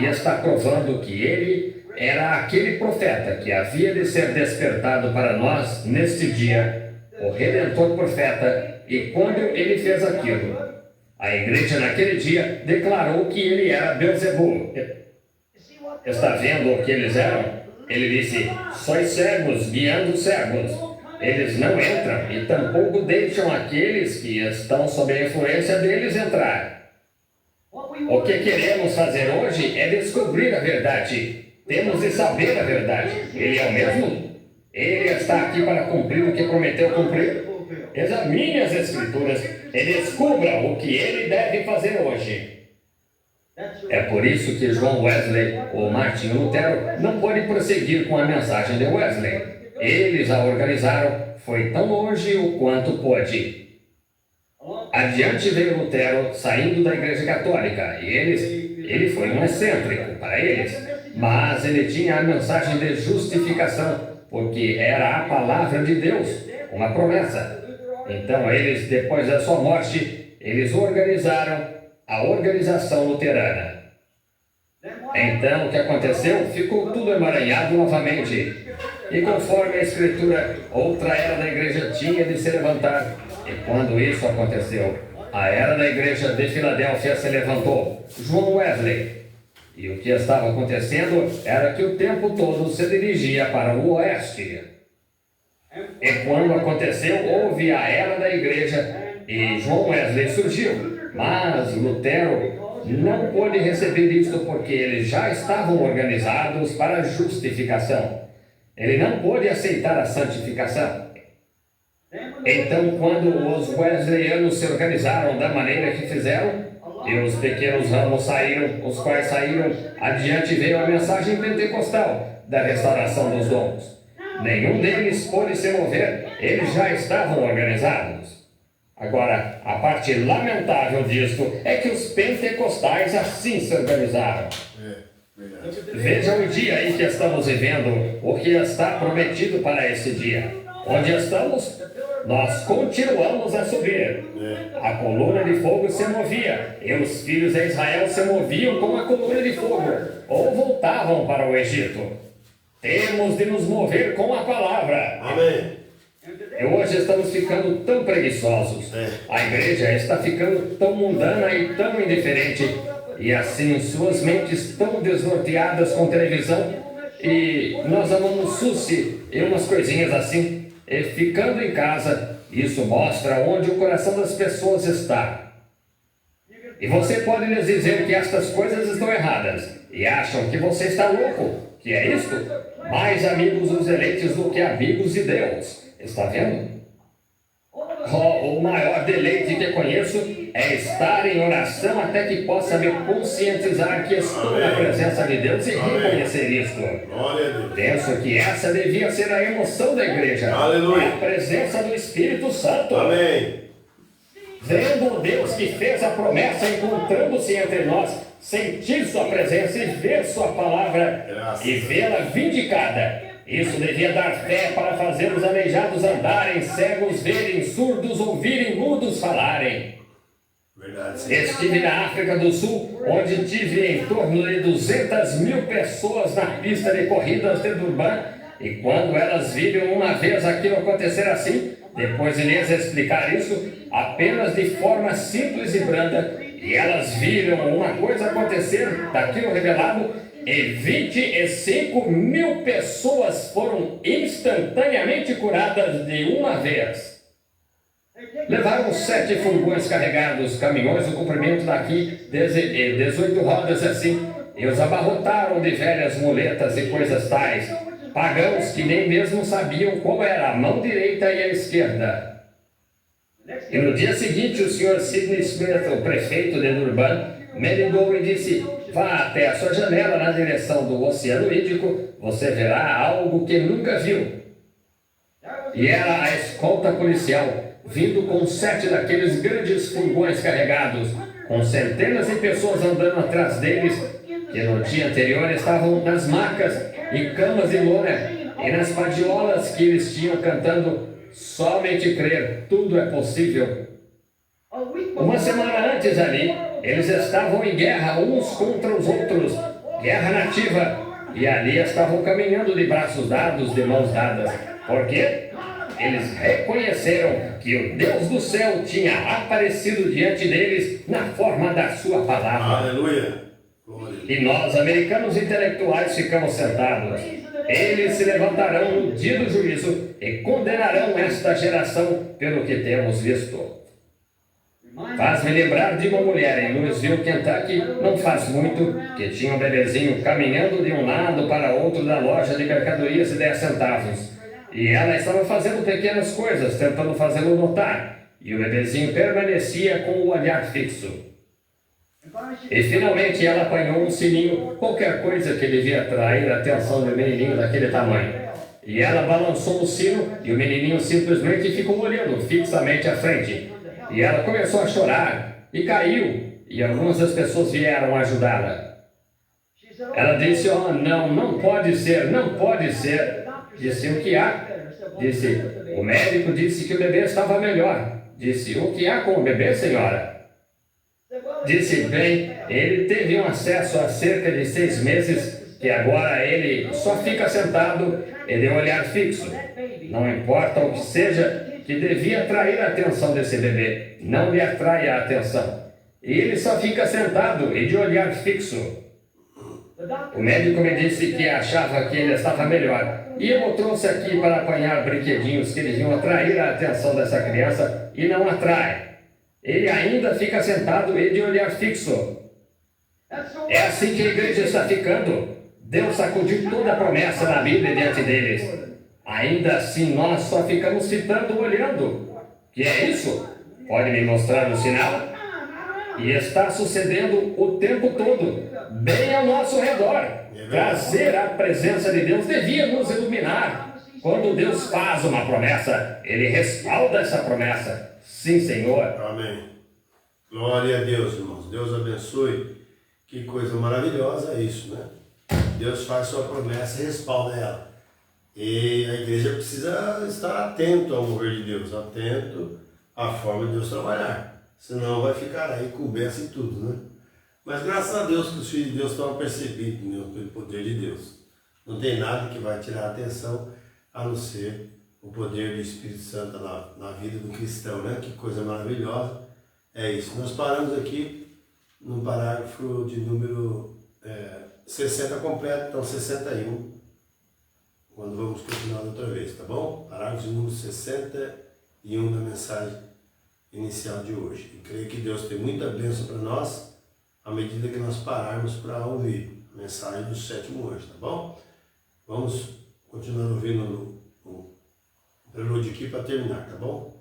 está provando que ele era aquele profeta que havia de ser despertado para nós neste dia, o Redentor profeta. E quando ele fez aquilo, a igreja naquele dia declarou que ele era Beelzebul. Está vendo o que eles eram? Ele disse: sois cegos guiando cegos. Eles não entram e tampouco deixam aqueles que estão sob a influência deles entrar. O que queremos fazer hoje é descobrir a verdade. Temos de saber a verdade. Ele é o mesmo? Ele está aqui para cumprir o que prometeu cumprir. Examine as Escrituras e descubra o que ele deve fazer hoje. É por isso que John Wesley ou Martin Lutero não pôde prosseguir com a mensagem de Wesley. Eles a organizaram, foi tão longe o quanto pôde. Adiante veio Lutero, saindo da Igreja Católica, e ele foi um excêntrico para eles, mas ele tinha a mensagem de justificação, porque era a palavra de Deus, uma promessa. Então eles, depois da sua morte, eles organizaram a organização luterana. Então o que aconteceu? Ficou tudo emaranhado novamente. E conforme a Escritura, outra era da igreja tinha de se levantar. E quando isso aconteceu, a era da igreja de Filadélfia se levantou. John Wesley. E o que estava acontecendo era que o tempo todo se dirigia para o oeste. E quando aconteceu, houve a era da igreja e John Wesley surgiu. Mas Lutero não pôde receber isto porque eles já estavam organizados para a justificação. Ele não pôde aceitar a santificação. Então, quando os wesleyanos se organizaram da maneira que fizeram, e os pequenos ramos saíram, os quais saíram, adiante veio a mensagem pentecostal da restauração dos dons. Nenhum deles pôde se mover, eles já estavam organizados. Agora, a parte lamentável disto é que os pentecostais assim se organizaram. Veja o dia em que estamos vivendo, o que está prometido para esse dia. Onde estamos? Nós continuamos a subir. A coluna de fogo se movia, e os filhos de Israel se moviam com a coluna de fogo, ou voltavam para o Egito. Temos de nos mover com a palavra. Amém. E hoje estamos ficando tão preguiçosos. A igreja está ficando tão mundana e tão indiferente. E assim, suas mentes tão desnorteadas com televisão. E nós amamos sushi e umas coisinhas assim. E ficando em casa, isso mostra onde o coração das pessoas está. E você pode lhes dizer que estas coisas estão erradas. E acham que você está louco. Que é isto? Mais amigos dos eleitos do que amigos de Deus. Está vendo? O maior deleite que conheço é estar em oração até que possa me conscientizar que estou na presença de Deus e reconhecer isto. Penso que essa devia ser a emoção da igreja. Aleluia. A presença do Espírito Santo. Amém. Vendo o Deus que fez a promessa encontrando-se entre nós, sentir sua presença e ver sua palavra e vê-la vindicada. Isso devia dar fé para fazer os aleijados andarem, cegos verem, surdos ouvirem, mudos falarem. Verdade. Estive na África do Sul, onde tive em torno de 200.000 pessoas na pista de corridas de Durban, e quando elas viram uma vez aquilo acontecer assim, depois de lhes explicar isso, apenas de forma simples e branda, e elas viram uma coisa acontecer daquilo revelado, e 25.000 pessoas foram instantaneamente curadas de uma vez. Levaram 7 furgões carregados, caminhões do comprimento daqui, 18 rodas assim, e os abarrotaram de velhas muletas e coisas tais, pagãos que nem mesmo sabiam qual era a mão direita e a esquerda. E no dia seguinte, o Sr. Sidney Smith, o prefeito de Durban, me ligou e disse: vá até a sua janela na direção do Oceano Índico, você verá algo que nunca viu. E era a escolta policial, vindo com 7 daqueles grandes furgões carregados, com centenas de pessoas andando atrás deles, que no dia anterior estavam nas macas e camas de lona, e nas padiolas que eles tinham cantando: somente crer, tudo é possível. Uma semana antes ali, eles estavam em guerra uns contra os outros, guerra nativa, e ali estavam caminhando de braços dados, de mãos dadas. Por quê? Eles reconheceram que o Deus do céu tinha aparecido diante deles na forma da sua palavra. Aleluia. E nós, americanos intelectuais, ficamos sentados. Eles se levantarão no dia do juízo e condenarão esta geração pelo que temos visto. Faz-me lembrar de uma mulher em Louisville, Kentucky, não faz muito, que tinha um bebezinho caminhando de um lado para outro da loja de mercadorias de 10 centavos. E ela estava fazendo pequenas coisas, tentando fazê-lo notar, e o bebezinho permanecia com o olhar fixo. E finalmente ela apanhou um sininho, qualquer coisa que devia atrair a atenção do menininho daquele tamanho. E ela balançou o sino e o menininho simplesmente ficou olhando fixamente à frente. E ela começou a chorar e caiu, e algumas das pessoas vieram ajudá-la. Ela disse: oh, não pode ser, não pode ser. Disse: o que há? Disse: o médico disse que o bebê estava melhor. Disse: o que há com o bebê, senhora? Disse: bem, ele teve um acesso há cerca de 6 meses, que agora ele só fica sentado e de olhar fixo. Não importa o que seja que devia atrair a atenção desse bebê, não lhe atrai a atenção. E ele só fica sentado e de olhar fixo. O médico me disse que achava que ele estava melhor, e eu o trouxe aqui para apanhar brinquedinhos que deviam atrair a atenção dessa criança, e não atrai. Ele ainda fica sentado e de olhar fixo. É assim que a igreja está ficando. Deus sacudiu toda a promessa na Bíblia diante deles. Ainda assim nós só ficamos fitando, olhando. Que é isso? Pode me mostrar o sinal? E está sucedendo o tempo todo, bem ao nosso redor. Trazer a presença de Deus devia nos iluminar. Quando Deus faz uma promessa, Ele respalda essa promessa. Sim, Senhor. Amém. Glória a Deus, irmãos. Deus abençoe. Que coisa maravilhosa é isso, né? Deus faz sua promessa e respalda ela. E a igreja precisa estar atento ao mover de Deus, atento à forma de Deus trabalhar. Senão vai ficar aí com bênção e tudo, né? Mas graças a Deus que os filhos de Deus estão percebidos, né, pelo poder de Deus. Não tem nada que vai tirar a atenção a não ser o poder do Espírito Santo na vida do cristão, né? Que coisa maravilhosa é isso. Nós paramos aqui no parágrafo de número 60 completo, então 61, quando vamos continuar outra vez, tá bom? Parágrafo de número 61 da mensagem inicial de hoje. E creio que Deus tem muita bênção para nós à medida que nós pararmos para ouvir a mensagem do 7º anjo, tá bom? Vamos continuar ouvindo o prelúdio aqui para terminar, tá bom?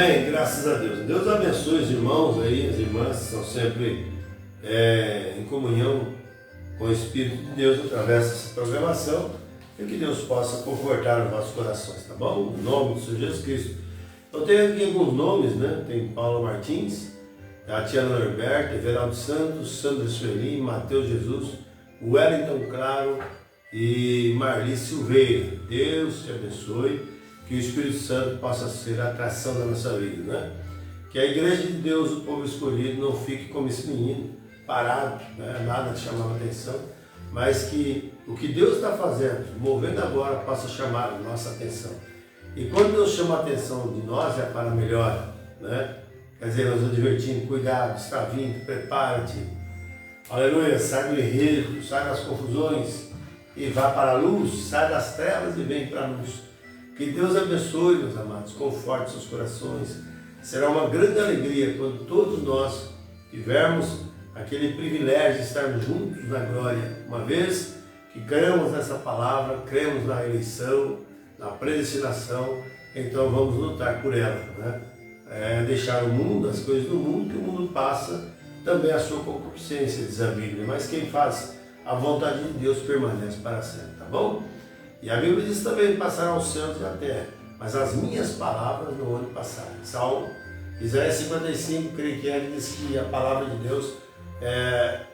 Amém, graças a Deus. Deus abençoe os irmãos aí, as irmãs que estão sempre em comunhão com o Espírito de Deus através dessa programação e que Deus possa confortar os nossos corações, tá bom? No nome do Senhor Jesus Cristo. Eu tenho aqui alguns nomes, né? Tem Paulo Martins, Tatiana Norberto, Everaldo Santos, Sandra Sueli, Mateus Jesus, Wellington Claro e Marli Silveira. Deus te abençoe, que o Espírito Santo possa ser a atração da nossa vida, né? Que a igreja de Deus, o povo escolhido, não fique como esse menino, parado, né? Nada te chamava atenção, mas que o que Deus está fazendo, movendo agora, possa chamar a nossa atenção. E quando Deus chama a atenção de nós, é para melhor, né? Quer dizer, nos advertindo, cuidado, está vindo, prepara-te, aleluia, sai do enredo, sai das confusões e vá para a luz, sai das trevas e vem para a luz. Que Deus abençoe, meus amados, conforte seus corações. Será uma grande alegria quando todos nós tivermos aquele privilégio de estarmos juntos na glória, uma vez que cremos nessa palavra, cremos na eleição, na predestinação, então vamos lutar por ela, né? Deixar o mundo, as coisas do mundo, que o mundo passa, também a sua concupiscência, diz a Bíblia, mas quem faz a vontade de Deus permanece para sempre, tá bom? E a Bíblia diz também, passarão os céus e a terra, mas as minhas palavras não vão passar. Salmo Isaías 55, creio que ele diz que a palavra de Deus,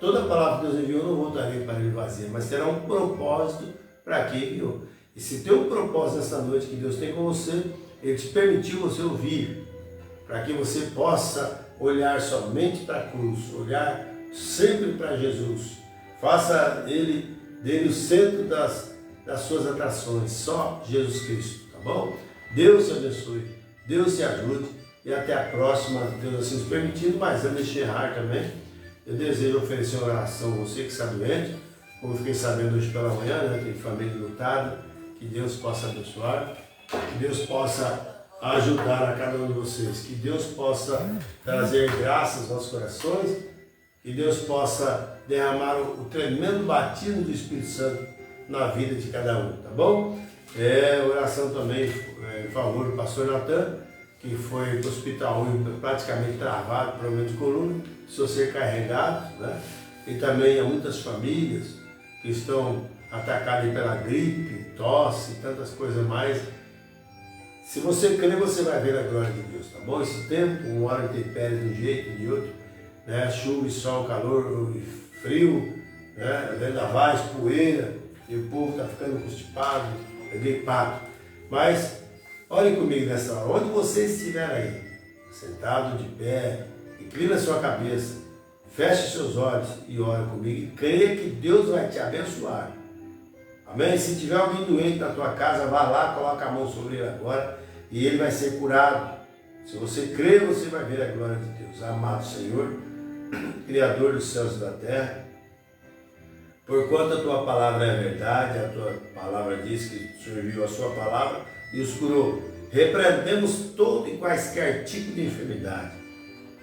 toda a palavra que Deus enviou não voltarei para ele vazia, mas terá um propósito para quem enviou. E se tem um propósito nessa noite que Deus tem com você, Ele te permitiu você ouvir, para que você possa olhar somente para a cruz, olhar sempre para Jesus. Faça dele o centro das suas atrações, só Jesus Cristo, tá bom? Deus te abençoe, Deus te ajude e até a próxima, Deus assim nos permitindo. Mas antes de encerrar também, eu desejo oferecer uma oração a você que está doente, como eu fiquei sabendo hoje pela manhã, né? Tem família lutada, que Deus possa abençoar, que Deus possa ajudar a cada um de vocês, que Deus possa trazer graça aos nossos corações, que Deus possa derramar o tremendo batismo do Espírito Santo na vida de cada um, tá bom? Oração também em favor do pastor Natan, que foi para o hospital praticamente travado, problema de coluna, precisou ser carregado, né? E também há muitas famílias que estão atacadas pela gripe, tosse e tantas coisas mais. Se você crer, você vai ver a glória de Deus, tá bom? Esse tempo, uma hora intempérie de um jeito, de outro, né? Chuva e sol, calor e frio, né? Vendavais, poeira, e o povo está ficando constipado, gripado. Mas, olhem comigo nessa hora, onde você estiver aí, sentado de pé, inclina a sua cabeça, feche seus olhos e ore comigo e creia que Deus vai te abençoar. Amém? Se tiver alguém doente na tua casa, vá lá, coloca a mão sobre ele agora e ele vai ser curado. Se você crer, você vai ver a glória de Deus. Amado Senhor, Criador dos céus e da terra, porquanto a tua palavra é verdade, a tua palavra diz que o Senhor enviou a sua palavra e os curou. Repreendemos todo e quaisquer tipo de enfermidade.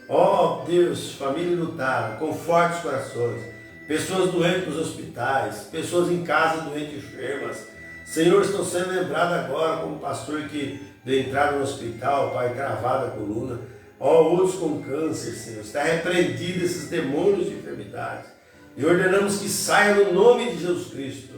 Ó Deus, família lutada, conforte os corações. Pessoas doentes nos hospitais, pessoas em casa doentes, enfermas. Senhor, estão sendo lembrados agora como pastor que deu entrada no hospital, pai, travada a coluna. Ó, outros com câncer, Senhor. Está repreendido esses demônios de enfermidades. E ordenamos que saia no nome de Jesus Cristo.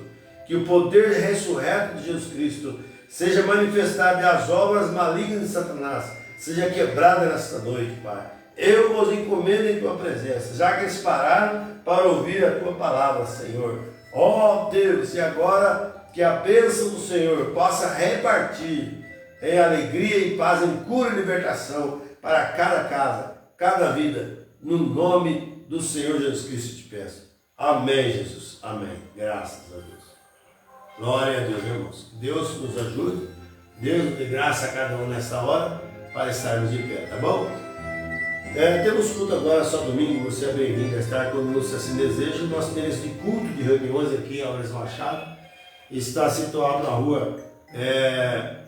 Que o poder ressurreto de Jesus Cristo seja manifestado e as obras malignas de Satanás seja quebrada nesta noite, Pai. Eu vos encomendo em tua presença, já que eles pararam para ouvir a tua palavra, Senhor. Ó Deus, e agora que a bênção do Senhor possa repartir em alegria e paz, em cura e libertação para cada casa, cada vida, no nome do Senhor Jesus Cristo te peço. Amém, Jesus. Amém. Graças a Deus. Glória a Deus, irmãos. Deus nos ajude, Deus nos dê graça a cada um nessa hora para estarmos de pé, tá bom? Temos culto agora, só domingo, você é bem-vindo a estar conosco se assim deseja. Nós temos esse culto de reuniões aqui em Álvares Machado, está situado na rua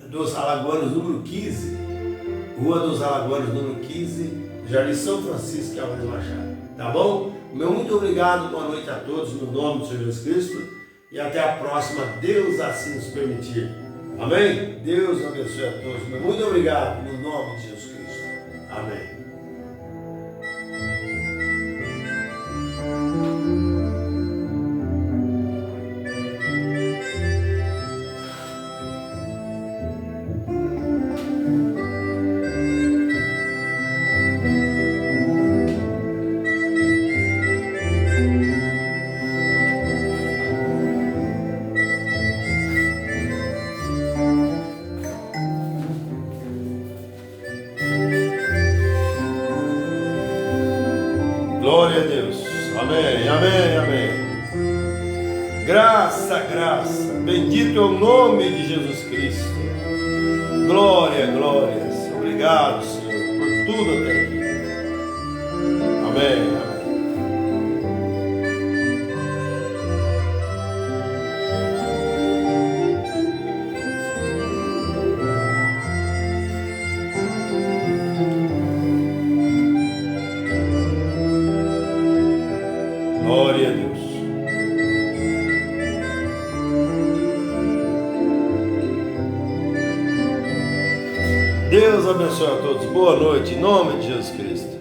dos Alagoanos, número 15, Rua dos Alagoanos, número 15, Jardim São Francisco, em Álvares Machado, tá bom? Meu muito obrigado, boa noite a todos, no nome do Senhor Jesus Cristo, e até a próxima, Deus assim nos permitir. Amém? Deus abençoe a todos. Muito obrigado, no nome de Jesus Cristo. Amém. Glória a Deus. Amém, amém, amém. Graça, graça. Bendito é o nome de Jesus Cristo. Glória, glórias. Obrigado, Senhor, por tudo até aqui. Amém, amém. Glória a Deus. Deus abençoe a todos. Boa noite, em nome de Jesus Cristo.